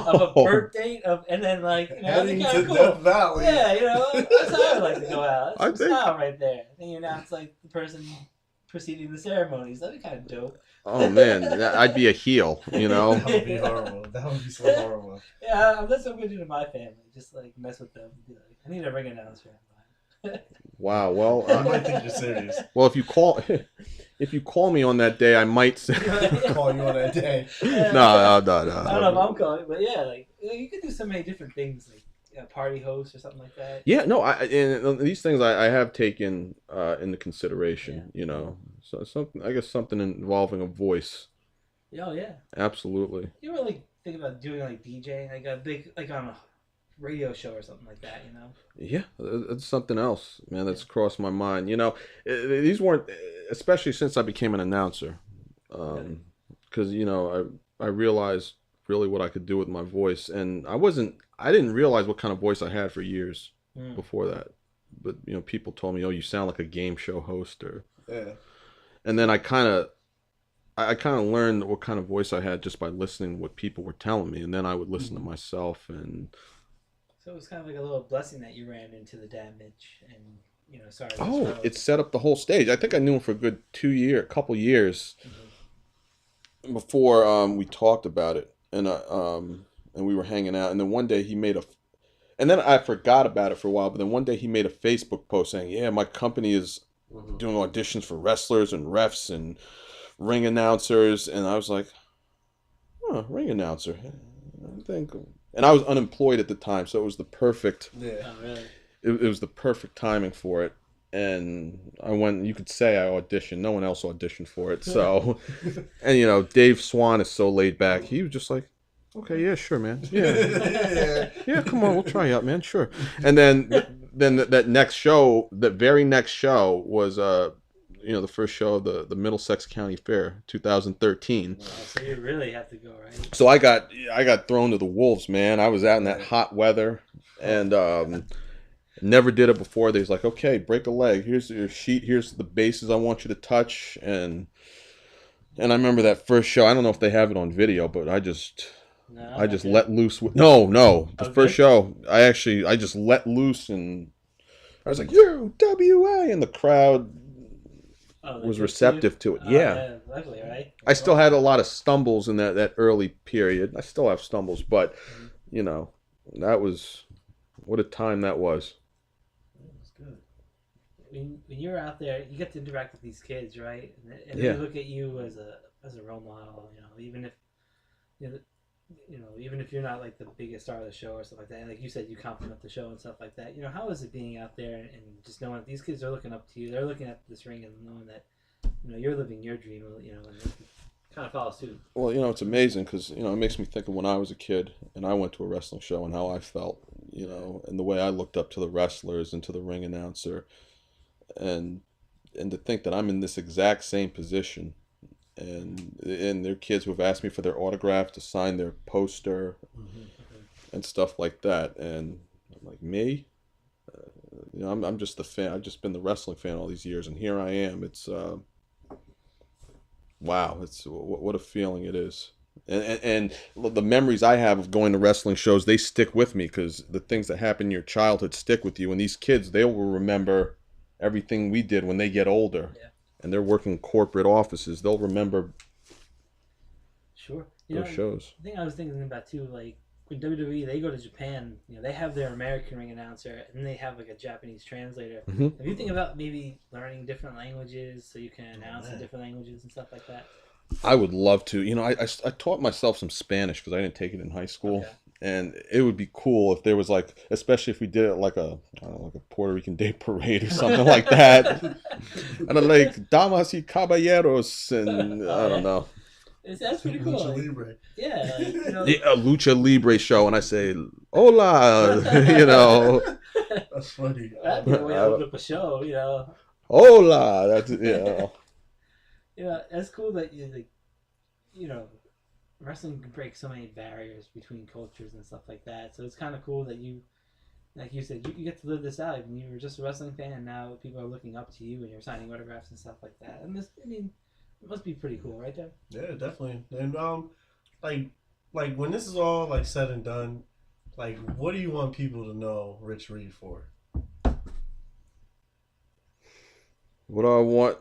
of a birth date and then like heading to cool. Death Valley. Yeah, you know, that's how I like to go out. That's style right there. Then you announce like the person preceding the ceremonies. That'd be kind of dope. Oh man, I'd be a heel, you know. That would be horrible. That would be so horrible. Yeah, that's what I'm gonna do to my family. Just like mess with them. Be like, I need a ring announcer. Wow. Well, I might think you're serious. Well, if you call me on that day, I might say. Call you on that day. No. I don't know if I'm calling, but yeah, like you could do so many different things. Like a party host or something like that? Yeah, no, and these things I have taken into consideration. You know, so something I guess something involving a voice. Oh yeah. Absolutely. You ever like think about doing like DJ, like a big like on a radio show or something like that? You know. Yeah, it's something else, man. That's crossed my mind. You know, these weren't, especially since I became an announcer, because you know I realized really what I could do with my voice, and I didn't realize what kind of voice I had for years before that. But you know, people told me, "Oh, you sound like a game show host," or and then I kind of learned what kind of voice I had just by listening to what people were telling me, and then I would listen to myself and. So it was kind of like a little blessing that you ran into the damage and, you know, sorry. Oh, it set up the whole stage. I think I knew him for a good couple years before we talked about it, and we were hanging out. And then one day and then I forgot about it for a while. But then one day he made a Facebook post saying, "Yeah, my company is doing auditions for wrestlers and refs and ring announcers." And I was like, "Oh, ring announcer." I think. And I was unemployed at the time, so it was the perfect. Yeah. Oh, really? It was the perfect timing for it, and I went. You could say I auditioned. No one else auditioned for it, so. And you know, Dave Swan is so laid back. He was just like, "Okay, yeah, sure, man. Yeah, come on, we'll try you out, man. Sure." And then that very next show was you know, the first show of the Middlesex County Fair, 2013. Wow, so you really have to go, right? So I got thrown to the wolves, man. I was out in that hot weather, and never did it before. They was like, "Okay, break a leg. Here's your sheet. Here's the bases I want you to touch." And I remember that first show. I don't know if they have it on video, but I just let loose. No. The first show, I just let loose, and I was like, "UWA," and the crowd was receptive to it. Yeah. Luckily, right? I still had a lot of stumbles in that early period. I still have stumbles, but you know, that was what a time that was. It was good. When you're out there, you get to interact with these kids, right? And Yeah. they look at you as a role model. You know, even if even if you're not like the biggest star of the show or stuff like that, and like you said, you compliment the show and stuff like that. You know, how is it being out there and just knowing that these kids are looking up to you? They're looking at this ring and knowing that, you know, you're living your dream. You know, and they kind of follow suit. Well, you know, it's amazing because you know it makes me think of when I was a kid and I went to a wrestling show and how I felt. You know, and the way I looked up to the wrestlers and to the ring announcer, and to think that I'm in this exact same position. And they're kids who have asked me for their autograph to sign their poster and stuff like that. And I'm like, me? You know, I'm just the fan. I've just been the wrestling fan all these years, and here I am. It's wow. It's what a feeling it is. And the memories I have of going to wrestling shows, they stick with me because the things that happen in your childhood stick with you. And these kids, they will remember everything we did when they get older. Yeah. And they're working corporate offices. They'll remember those shows. The thing I was thinking about too, like when WWE, they go to Japan, you know, they have their American ring announcer and they have like a Japanese translator. Have you think about maybe learning different languages so you can announce in different languages and stuff like that? I would love to. You know, I taught myself some Spanish because I didn't take it in high school. Okay. And it would be cool if there was like, especially if we did it like a Puerto Rican Day Parade or something like that. And like damas y caballeros, and I don't know. That's pretty cool. Lucha Libre. Yeah, like, you know. A Lucha Libre show, and I say, "Hola," you know. That's funny. That'd be a way to open up a show, you know. Hola, that's Yeah, that's cool that you know. Wrestling can break so many barriers between cultures and stuff like that. So it's kind of cool that you, like you said, you get to live this out. And you were just a wrestling fan, and now people are looking up to you, and you're signing autographs and stuff like that. And this, I mean, it must be pretty cool, right, Deb? Yeah, definitely. And like when this is all like said and done, like what do you want people to know Rich Reed for? What do I want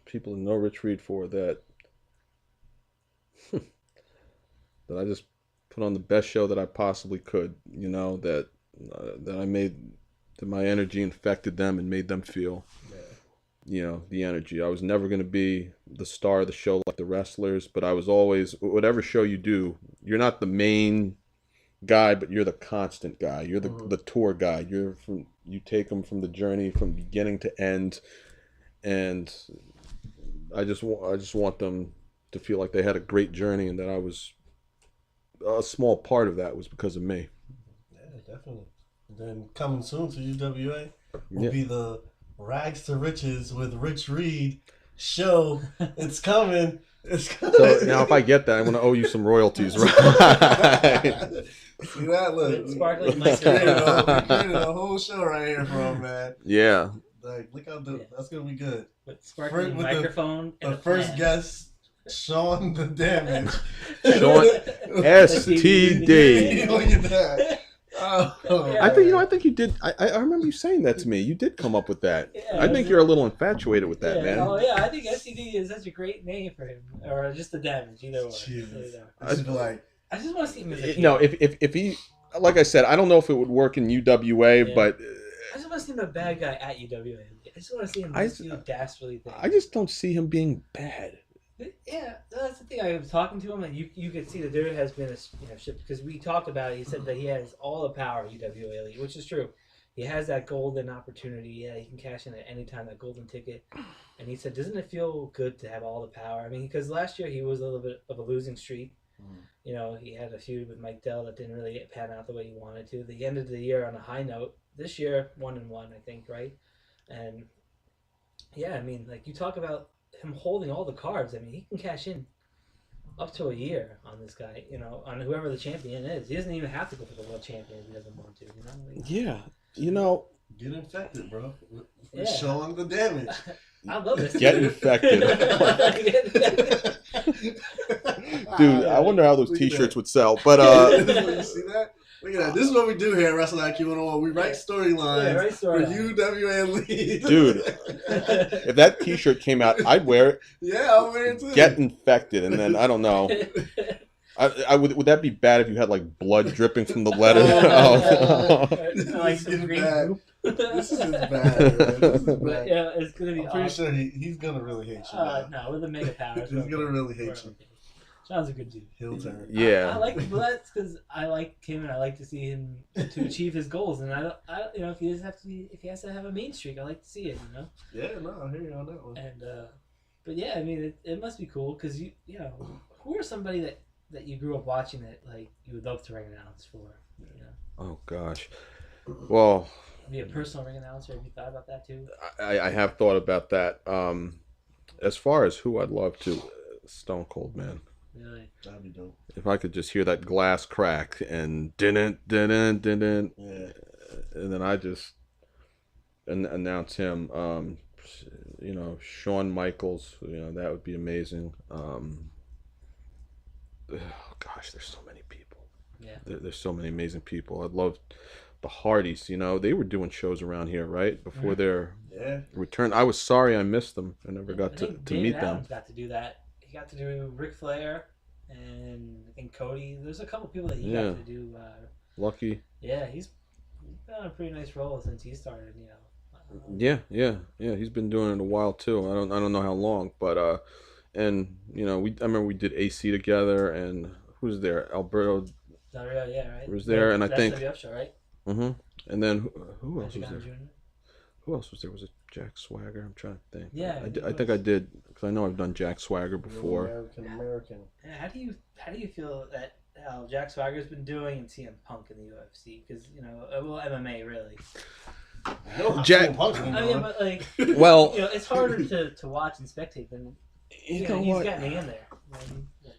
people to know Rich Reed for? That I just put on the best show that I possibly could, you know, that I made, that my energy infected them and made them feel, you know, the energy. I was never going to be the star of the show like the wrestlers, but I was always, whatever show you do, you're not the main guy, but you're the constant guy. You're the tour guide. You take them from the journey from beginning to end, and I just want them to feel like they had a great journey, and that I was a small part of that was because of me. Yeah, definitely. And then coming soon to UWA will be the Rags to Riches with Rich Reed show. It's coming. It's coming. So now, if I get that, I'm going to owe you some royalties, right? See that? Look, Sparkling we created a whole show right here for him, man. Yeah. Like, look how that's gonna be good. With sparkling microphone. The first guest, Sean the Damage. Sean STD. Look at that. Oh, I think you did. I remember you saying that to me. You did come up with that. Yeah, I think you're a little infatuated with that, yeah, man. Oh yeah, I think STD is such a great name for him, or just the Damage, either way. I just feel like I just want to see him as a heel. No, if he, like I said, I don't know if it would work in UWA, but I just want to see him a bad guy at UWA. I just want to see him do dastardly things. I just don't see him being bad. Yeah, that's the thing. I was talking to him, and you could see that there has been a shift, because we talked about it. He said that he has all the power at UWA Elite, which is true. He has that golden opportunity. Yeah, he can cash in at any time, that golden ticket. And he said, doesn't it feel good to have all the power? I mean, because last year he was a little bit of a losing streak. You know, he had a feud with Mike Dell that didn't really pan out the way he wanted to. The end of the year on a high note. This year, 1-1, I think, right? And yeah, I mean, like, you talk about him holding all the cards. I mean, he can cash in up to a year on this guy, you know, on whoever the champion is. He doesn't even have to go for the world champion if he doesn't want to, you know? Like, Yeah, you know. Get infected, bro. Yeah. Showing the Damage. I love this. Get infected. Dude, I wonder how those T-shirts would sell. But you see that? Look at that. This is what we do here at Wrestling IQ 101. We write storylines for UWA Elite. Dude, if that T-shirt came out, I'd wear it. Yeah, I'll wear it too. Get infected, and then I don't know. I would that be bad if you had like blood dripping from the letter? Like some green goop. This is bad, man. This is bad. Yeah, it's gonna be. I'm pretty sure he's gonna really hate you. No, with the mega powers. He's gonna really hate you. Sean's a good dude. He'll turn. Yeah. I like that's because I like him, and I like to see him to achieve his goals. And I you know, if he has to have a main streak, I like to see it. You know. Yeah, no, I hear you on that one. And but yeah, I mean, it must be cool because you know, who are somebody that you grew up watching that like you would love to ring announce for? You know. Oh gosh. Well. Be a personal ring announcer. Have you thought about that too? I have thought about that. As far as who I'd love to, Stone Cold, man. Really? That'd be dope. If I could just hear that glass crack and didn't, and then I just announce him. You know, Shawn Michaels. You know, that would be amazing. Oh gosh, there's so many people. Yeah. There's so many amazing people. I'd love the Hardys. You know, they were doing shows around here right before their return. I was sorry I missed them. I never got to meet them. Adams got to do that. He got to do Ric Flair and I think Cody. There's a couple people that he got to do. Lucky. Yeah, he's done a pretty nice role since he started. You know. Yeah. He's been doing it a while too. I don't know how long, but and you know, I remember we did AC together, and who's there? Alberto. Del Rio, yeah, right. Was there, and I think. WF show, right? And then who else was Magic there? Jr. Who else was there? Was it Jack Swagger? I'm trying to think. Yeah, I think I did, because I know I've done Jack Swagger before. American. Yeah, how do you feel that how Jack Swagger's been doing and CM Punk in the UFC? Because you know, well, MMA really. Jack. I mean, but like, well, you know, it's harder to watch and spectate than you know he's what? got me in there.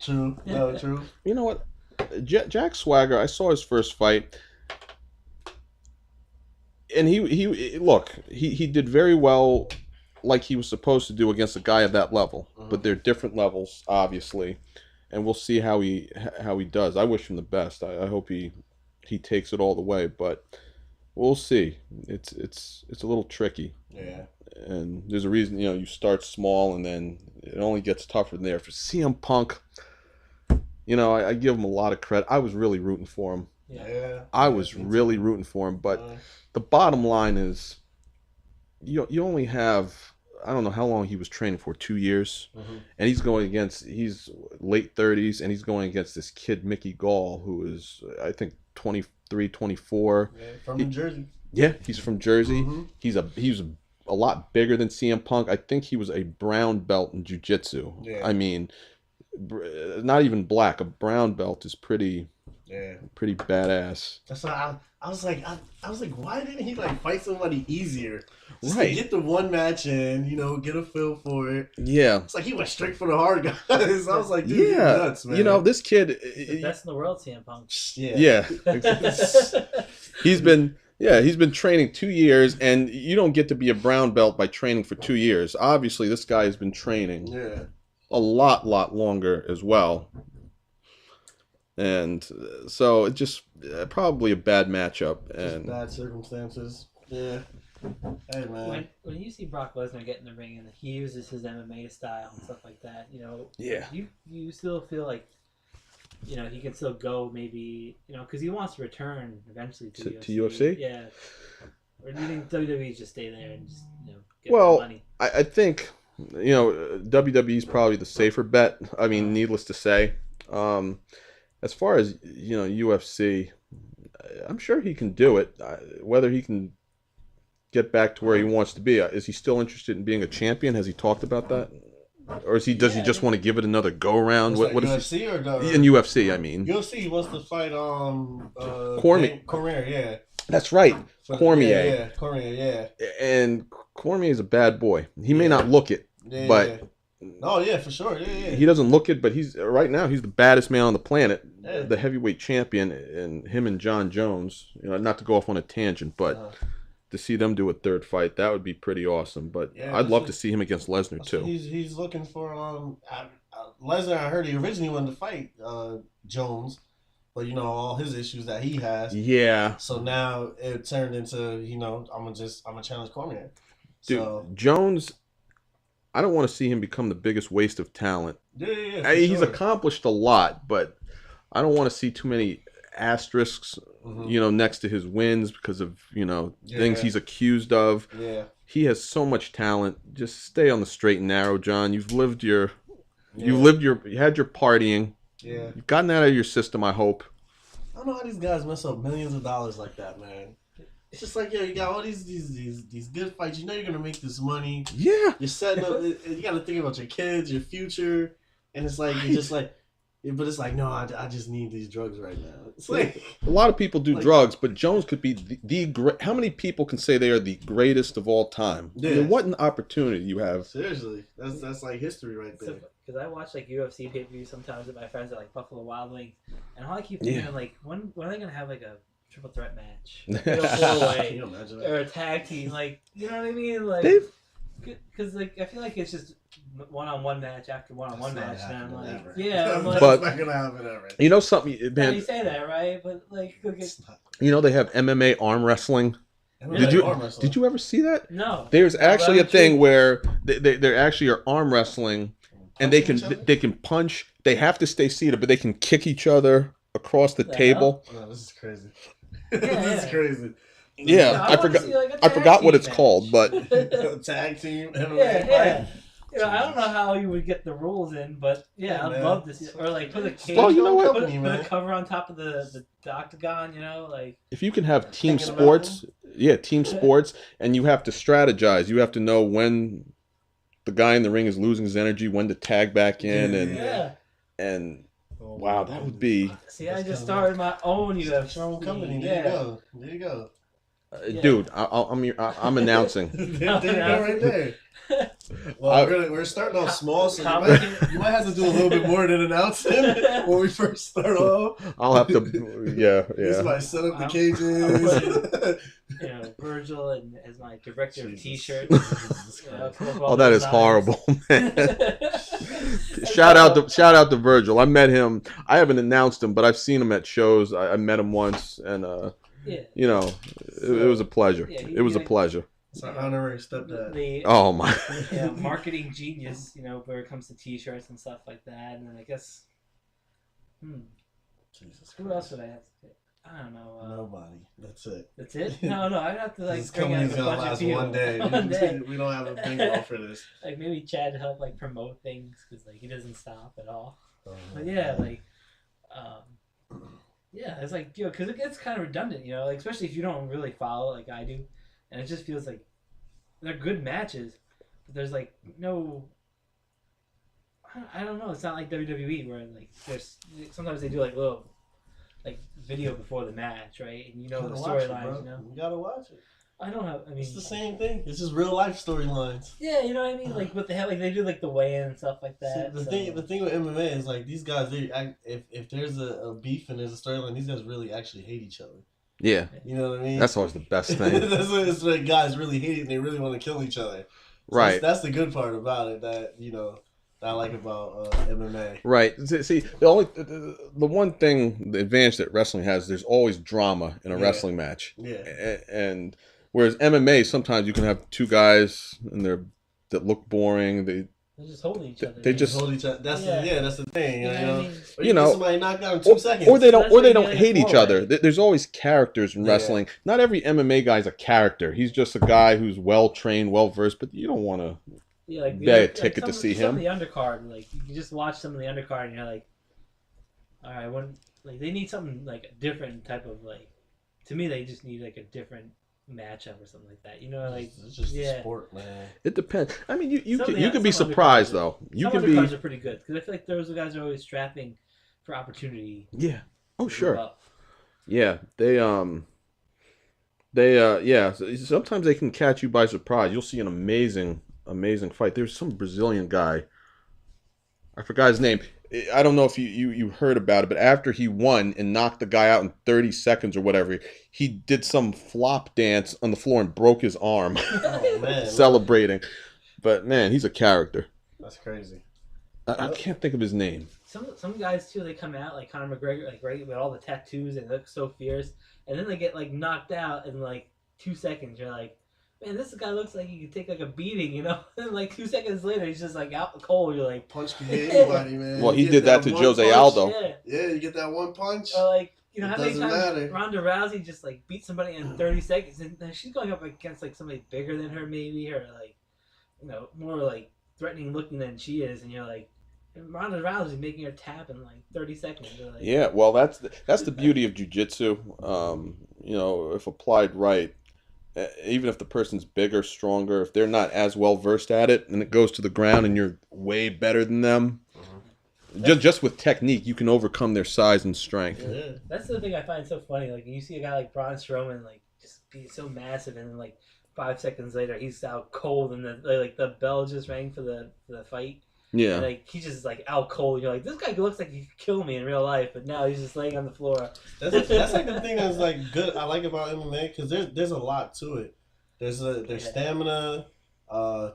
True. No, true. You know what? Jack Swagger. I saw his first fight. And he did very well, like he was supposed to do against a guy at that level. But they're different levels, obviously, and we'll see how he does. I wish him the best. I hope he takes it all the way, but we'll see. It's a little tricky. Yeah. And there's a reason, you know, you start small and then it only gets tougher from there. For CM Punk, you know, I give him a lot of credit. I was really rooting for him. Yeah. I was really rooting for him, but the bottom line is, you only have I don't know how long he was training for, 2 years. Mhm. And he's late 30s, and he's going against this kid, Mickey Gall, who is, I think, 23, 24. Yeah, from New Jersey. Yeah, he's from Jersey. Mhm. He's a lot bigger than CM Punk. I think he was a brown belt in jiu-jitsu. Yeah. I mean, not even black. A brown belt is pretty badass. That's why I was like, why didn't he like fight somebody easier? Just Right. to get the one match in, get a feel for it. Yeah. It's like he went straight for the hard guys. I was like, dude, you're Yeah. nuts, man. This kid. The best in the world, CM Punk. Yeah. Yeah. He's been training 2 years, and you don't get to be a brown belt by training for 2 years. Obviously, this guy has been training a lot longer as well. And so it just probably a bad matchup. And Just bad circumstances. Yeah. Hey, man. When you see Brock Lesnar get in the ring and he uses his MMA style and stuff like that, Yeah. you still feel like, he can still go maybe, because he wants to return eventually to UFC? Yeah. Or do you think WWE just stay there and just, get Well, the money? I think, WWE is probably the safer bet. I mean, needless to say. As far as, UFC, I'm sure he can do it. Whether he can get back to where he wants to be. Is he still interested in being a champion? Has he talked about that? Or does he just want to give it another go around? What is UFC or in UFC? I mean, UFC he wants to fight Cormier. Yeah. That's right, Cormier. Yeah, Cormier. Yeah. And Cormier is a bad boy. He may not look it, but oh yeah, for sure. Yeah. He doesn't look it, but he's right now he's the baddest man on the planet, Yeah. the heavyweight champion, and him and John Jones. Not to go off on a tangent, but to see them do a third fight, that would be pretty awesome. But I'd love to see him against Lesnar too. He's looking for Lesnar. I heard he originally wanted to fight Jones, but all his issues that he has. Yeah. So now it turned into I'm gonna challenge Cormier. Dude, So Jones, I don't want to see him become the biggest waste of talent. yeah. He's accomplished a lot, but I don't want to see too many asterisks, next to his wins because of, things he's accused of. Yeah. He has so much talent. Just stay on the straight and narrow, John. You had your partying. Yeah. You've gotten that out of your system, I hope. I don't know how these guys mess up millions of dollars like that, man. It's just like, you got all these good fights. You're gonna make this money. Yeah. You're setting up. You got to think about your kids, your future, and it's like you're just like, but it's like, no, I just need these drugs right now. It's like a lot of people do drugs, but Jones could be the great. How many people can say they are the greatest of all time? Yeah. I mean, what an opportunity you have. Seriously, that's like history right there. Because I watch UFC pay-per-views sometimes with my friends at Buffalo Wild Wings, and all I keep thinking when are they gonna have a triple threat match, Can you imagine that? or a tag team? You know what I mean? Because I feel like it's just one-on-one match after one-on-one match. And I'm like, ever. But it's not gonna happen ever. You know something, man. You say that, right? But look at They have MMA arm wrestling. Did you ever see that? no. There's actually a thing where they actually are arm wrestling, and they can punch. They have to stay seated, but they can kick each other across the table. Oh, this is crazy. Yeah, This is crazy. Yeah, I forgot. I forgot what it's called, but Tag team. Yeah. I don't know how you would get the rules in, but I'd love to see, or put a cage. Well, you know what? Put a cover on top of the octagon. If you can have team sports, team sports, and you have to strategize. You have to know when the guy in the ring is losing his energy, when to tag back in, and wow, that would be. See, I just started my own UFC. Your own company. There you go. Dude, I'm announcing. There you go, right there. Well, we're starting off small, so you might have to do a little bit more than announcing when we first start off. I'll have to, This might set up the cages. Virgil as my director of T-shirts. That is horrible, man. Shout out to Virgil. I met him. I haven't announced him, but I've seen him at shows. I met him once, and it was a pleasure. It was a pleasure. It's an honorary stepdad. Oh my! Marketing genius, where it comes to T-shirts and stuff like that. And then I guess, Jesus who else would I have? I don't know. Nobody. That's it. That's it? No, I'd have to like This bring out company's a gonna bunch of last people. one day. One day. We don't have a bingo for this. Like maybe Chad to help like promote things because like he doesn't stop at all. Oh, But yeah, like, yeah, it's like because it gets kind of redundant, like especially if you don't really follow like I do, and it just feels like they're good matches, but there's like no. I don't know. It's not like WWE where like there's sometimes they do like little like video before the match, right? And the storylines. You gotta watch it. I don't have. I mean, It's the same thing. It's just real life storylines. Yeah, you know what I mean. Like, but they have like they do like the weigh-in and stuff like that. See, the thing with MMA is like these guys. If there's a beef and there's a storyline, these guys really actually hate each other. Yeah. You know what I mean? That's always the best thing. That's what it's like. Guys really hate it and they really want to kill each other. So Right. That's the good part about it. That that I like about MMA. Right. See, the one thing, the advantage that wrestling has, there's always drama in a wrestling match. Yeah. And whereas MMA, sometimes you can have two guys and that look boring. They just holding each other. They just hold each other. That's the thing. Or you know, somebody knocked out in 2 seconds. or they don't like hate each forward. other. There's always characters in wrestling. Not every MMA guy's a character. He's just a guy who's well trained, well versed. But you don't want to. Like pay a ticket to see some him. of the undercard, like you just watch some of the undercard, and you're like, all right, like they need something like a different type of like. To me, they just need like a different matchup or something like that. Like it's just a sport, man. It depends. I mean, you Some can be surprised undercards though. You some can be. undercards are pretty good because I feel like those guys are always strapping for opportunity. Yeah. Oh to sure. move up. Yeah. They yeah. Sometimes they can catch you by surprise. You'll see an amazing fight. There's some Brazilian guy. I forgot his name. I don't know if you heard about it, but after he won and knocked the guy out in 30 seconds or whatever, he did some flop dance on the floor and broke his arm. Oh man. Celebrating. But man, he's a character. That's crazy. I can't think of his name. Some guys too, they come out like Conor McGregor, like right with all the tattoos and look so fierce, and then they get like knocked out in like 2 seconds. You're like, man, this guy looks like he could take like a beating, And like 2 seconds later, he's just like out cold. You're like, punch can get anybody, man. Well, he You did get that to one Jose punch. Aldo. Yeah, you get that one punch. or like It how many doesn't times matter. Ronda Rousey just like beat somebody in 30 seconds, and then she's going up against like somebody bigger than her, maybe, or like more like threatening looking than she is, and you're like. And Ronda Rousey making her tap in like 30 seconds. Like, Yeah, well, that's the beauty of jiu-jitsu. If applied right, even if the person's bigger, stronger, if they're not as well versed at it, and it goes to the ground, and you're way better than them, just with technique, you can overcome their size and strength. Yeah. That's the thing I find so funny. Like you see a guy like Braun Strowman, like just be so massive, and then like 5 seconds later, he's out cold, and the bell just rang for the fight. Yeah. And, like he's just like out cold. You're like, this guy looks like he could kill me in real life, but now he's just laying on the floor. That's like the thing that's like good. I like about MMA because there's a lot to it. There's stamina,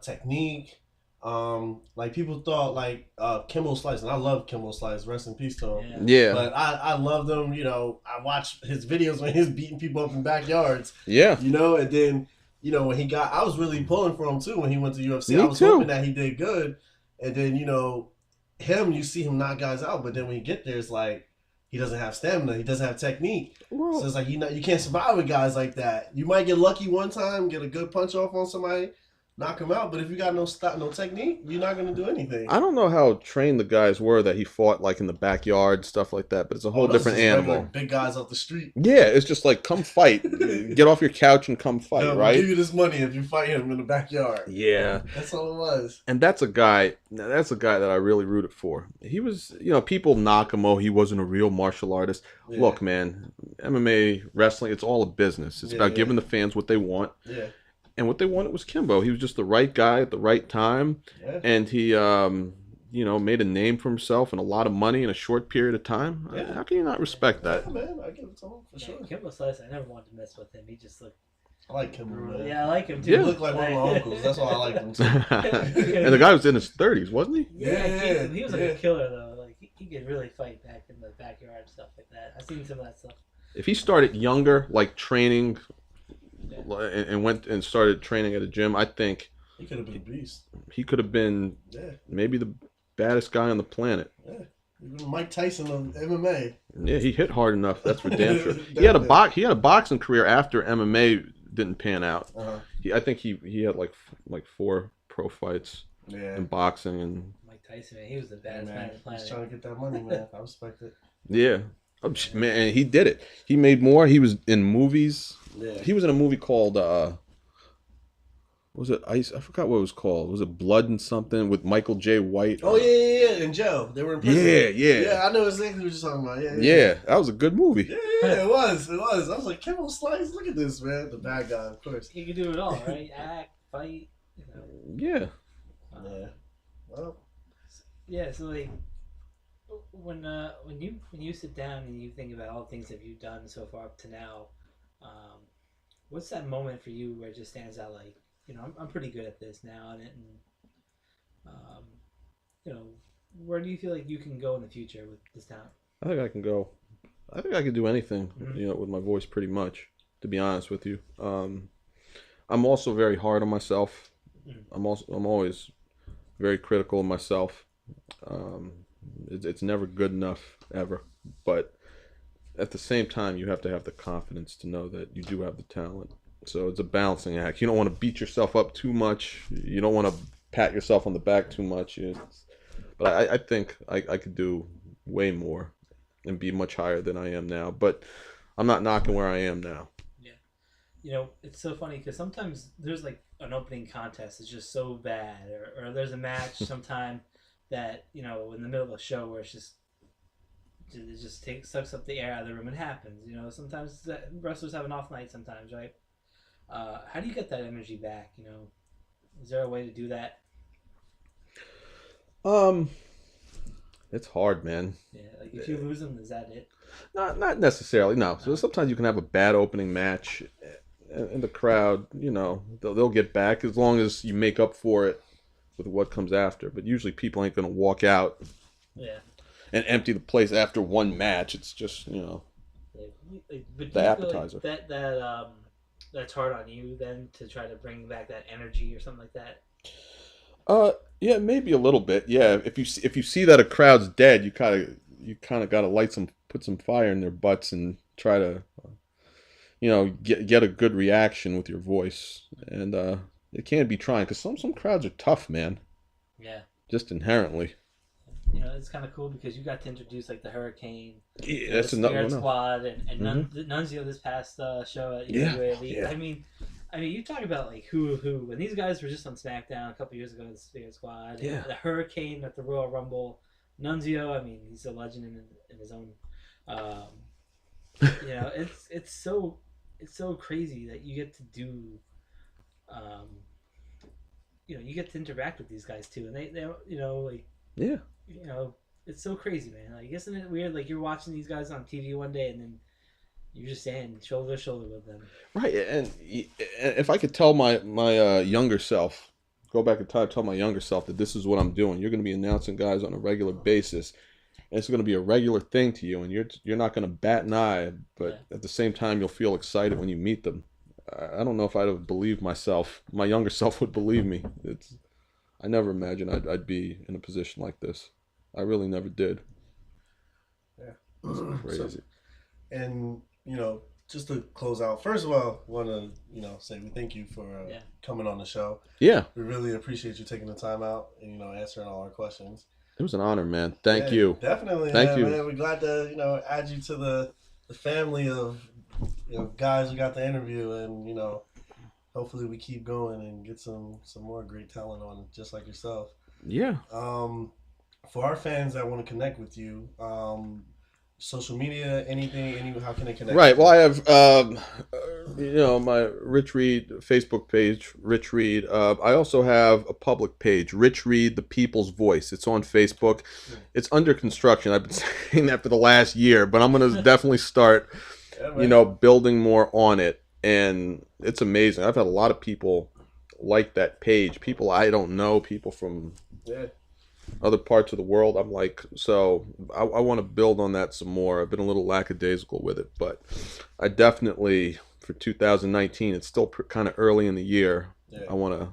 technique. Like people thought like Kimbo Slice, and I love Kimbo Slice. Rest in peace to him. Yeah. But I love him. I watch his videos when he's beating people up in backyards. Yeah. And then when he got, I was really pulling for him too when he went to UFC. Me I was too. hoping that he did good. And then, you see him knock guys out, but then when you get there, it's like he doesn't have stamina, he doesn't have technique. Well, So it's like you can't survive with guys like that. You might get lucky one time, get a good punch off on somebody, knock him out, but if you got no technique, you're not going to do anything. I don't know how trained the guys were that he fought like in the backyard, stuff like that, but it's a whole Those different just regular animal. Big guys off the street. Yeah, it's just like, come fight. Get off your couch and come fight, We'll right? give you this money if you fight him in the backyard. Yeah. That's all it was. And that's a guy that I really rooted for. He was, people knock him, he wasn't a real martial artist. Yeah. Look, man, MMA, wrestling, it's all a business. It's about giving the fans what they want. Yeah. And what they wanted was Kimbo. He was just the right guy at the right time. Yeah. And he, made a name for himself and a lot of money in a short period of time. Yeah. How can you not respect that? Yeah, man, I give it to him for sure. Kimbo Slice, I never wanted to mess with him. He just looked. I like him, man. Yeah, I like him too. He looked like one of my uncles. That's why I like him too. And the guy was in his 30s, wasn't he? Yeah, he was like a killer though. Like he could really fight back in the backyard and stuff like that. I've seen some of that stuff. If he started younger, like training, and went and started training at a gym, I think He could have been a beast. he could have been Yeah. maybe the baddest guy on the planet. Yeah. Mike Tyson of MMA. Yeah, he hit hard enough. That's for damn sure. He had a boxing career after MMA didn't pan out. I think he had like 4 pro fights in boxing and. Mike Tyson, man, he was the best man on the planet. He's trying to get that money, man. I respect it. Yeah. Oh, man, and he did it. He made more. He was in movies. Yeah. He was in a movie called was it Ice? I forgot what it was called. Was it Blood and something with Michael J. White? Oh yeah. In jail, they were in prison. Yeah. I know exactly what you're talking about. Yeah, that was a good movie. Yeah, it was. I was like, Kevin Slice, look at this, man. The bad guy, of course. He could do it all, right? Act, fight. You know. Yeah. Well. Yeah. So like, when you sit down and you think about all the things that you've done so far up to now, what's that moment for you where it just stands out? Like, you know, I'm pretty good at this now, and you know, where do you feel like you can go in the future with this talent? I think I can go. I think I can do anything, you know, with my voice, pretty much. To be honest with you, I'm also very hard on myself. I'm always very critical of myself. It's never good enough ever, but at the same time, you have to have the confidence to know that you do have the talent. So it's a balancing act. You don't want to beat yourself up too much. You don't want to pat yourself on the back too much. But I think I could do way more and be much higher than I am now. But I'm not knocking where I am now. Yeah. You know, it's so funny because sometimes there's like an opening contest that's just so bad, or there's a match sometime that, you know, in the middle of a show where it just sucks up the air out of the room. It happens, you know. Sometimes wrestlers have an off night sometimes, right? How do you get that energy back? You know, is there a way to do that? It's hard, man. Yeah, like if you lose them, is that it? Not necessarily. No. So sometimes you can have a bad opening match, and the crowd, you know, they'll get back as long as you make up for it with what comes after. But usually people ain't gonna walk out. Yeah. And empty the place after one match. It's just, you know, but the appetizer. Like that's hard on you then to try to bring back that energy or something like that. Yeah, maybe a little bit. Yeah, if you see that a crowd's dead, you kind of got to put some fire in their butts and try to, you know, get a good reaction with your voice. And it can be trying because some crowds are tough, man. Yeah. Just inherently. You know, it's kind of cool because you got to introduce like the Hurricane, that's another one. Squad, and Nunzio this past show at UWA Elite. Yeah. I mean, you talk about like who, when these guys were just on SmackDown a couple years ago, the Spirit Squad, the Hurricane at the Royal Rumble, Nunzio. I mean, he's a legend in his own. You know, it's so crazy that you get to do. You know, you get to interact with these guys too, and they you know, like. Yeah. You know, it's so crazy, man. Like, isn't it weird? Like, you're watching these guys on TV one day, and then you're just standing shoulder to shoulder with them. Right. And if I could tell my younger self, go back in time, tell my younger self that this is what I'm doing. You're going to be announcing guys on a regular basis. And it's going to be a regular thing to you, and you're not going to bat an eye, but at the same time, you'll feel excited when you meet them. I don't know if I'd have believed myself. My younger self would believe me. I never imagined I'd be in a position like this. I really never did. Yeah. It's crazy. So, and, you know, just to close out, first of all, I want to, you know, say we thank you for coming on the show. Yeah. We really appreciate you taking the time out and, you know, answering all our questions. It was an honor, man. Thank you. Definitely. Thank you. Man. We're glad to, you know, add you to the family of, you know, guys we got to interview, and, you know, hopefully we keep going and get some more great talent on, just like yourself. Yeah. For our fans that want to connect with you, social media, anything, how can they connect? Right. Well, I have, you know, my Rich Reed Facebook page, Rich Reed. I also have a public page, Rich Reed, The People's Voice. It's on Facebook. It's under construction. I've been saying that for the last year, but I'm going to definitely start, you know, building more on it. And it's amazing. I've had a lot of people like that page. People I don't know, people from other parts of the world. I'm like, so I want to build on that some more. I've been a little lackadaisical with it, but I definitely, for 2019, it's still kind of early in the year. I want to,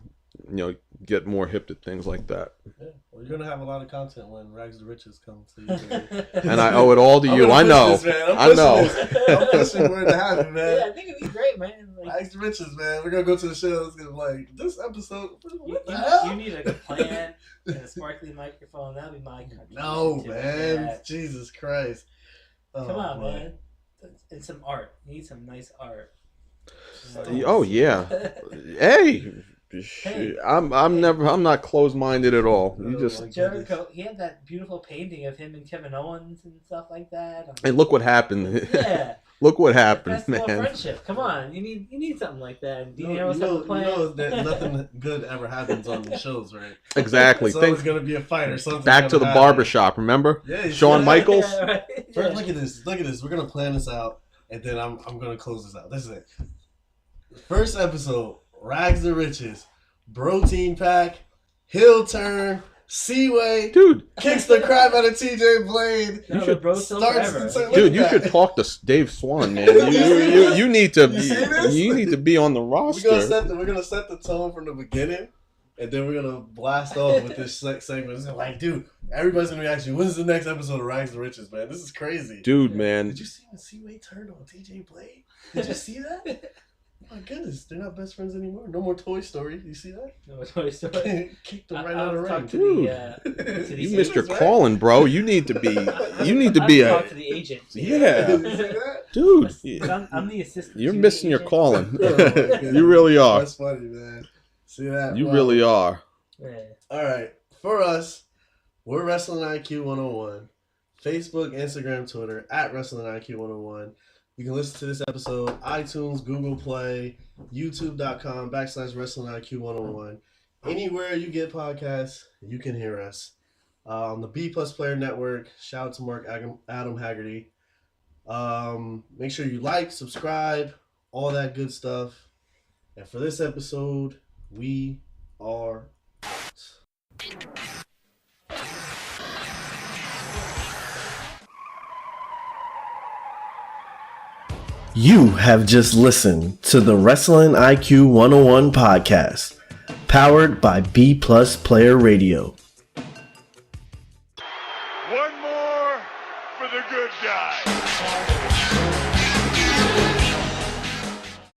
get more hip to things like that. Yeah. Well, you're gonna have a lot of content when Rags to Riches comes to you. And I owe it all to you. I know. I know. I'm pushing for it to happen, man. Yeah, I think it'd be great, man. Like, Rags to Riches, man. We're gonna go to the show. It's gonna be like this episode. What the hell? you need a plan and a sparkly microphone. That'd be my contribution. No, to man. that. Jesus Christ. Oh, Come on, boy. man. And some art. You need some nice art. Oh yeah. Hey. I'm not closed-minded at all. You just Jericho, he had that beautiful painting of him and Kevin Owens and stuff like that. and look what happened. Yeah. Look what happened, Festival man. of friendship. Come on, you need something like that. And Dean You Ambrose have a plan. that nothing good ever happens on the shows, right? Exactly. It's always gonna be a fight or something. Back to the barbershop, remember? Yeah, Shawn Michaels. Yeah, right. First, Yeah. look at this. Look at this. We're gonna plan this out, and then I'm gonna close this out. This is it. First episode: Rags to Riches, Protein Pack, Hill Turn, Seaway, Dude, kicks the crap out of TJ Blade. No, should the bro still starts forever. to- dude, you should talk to Dave Swan, man. You need to You see this? you need to be on the We're roster. gonna set the tone from the beginning, and then we're gonna blast off with this segment. It's like, dude, everybody's gonna be asking you, when's the next episode of Rags to Riches, man? This is crazy. Dude, man. Did you see when Seaway turned on TJ Blade? Did you see that? Oh my goodness, they're not best friends anymore. No more Toy Story. You see that? No, Toy Story. Kicked them I- right I out of the was ring. talking to Dude. to the You agent. missed your right? calling, bro. You need to be Talk to the agent. Yeah. You see that? Dude. But I'm the assistant. You're to the missing your agent. calling. Oh, my goodness. You really are. That's funny, man. See that? You Wow. really are. Yeah. All right. For us, we're Wrestling IQ 101. Facebook, Instagram, Twitter, at Wrestling IQ 101. You can listen to this episode, iTunes, Google Play, youtube.com/Wrestling IQ 101. Anywhere you get podcasts, you can hear us. On the B Plus Player Network, shout out to Mark Adam Haggerty. Make sure you like, subscribe, all that good stuff. And for this episode, we are out. You have just listened to the Wrestling IQ 101 podcast, powered by B Plus Player Radio.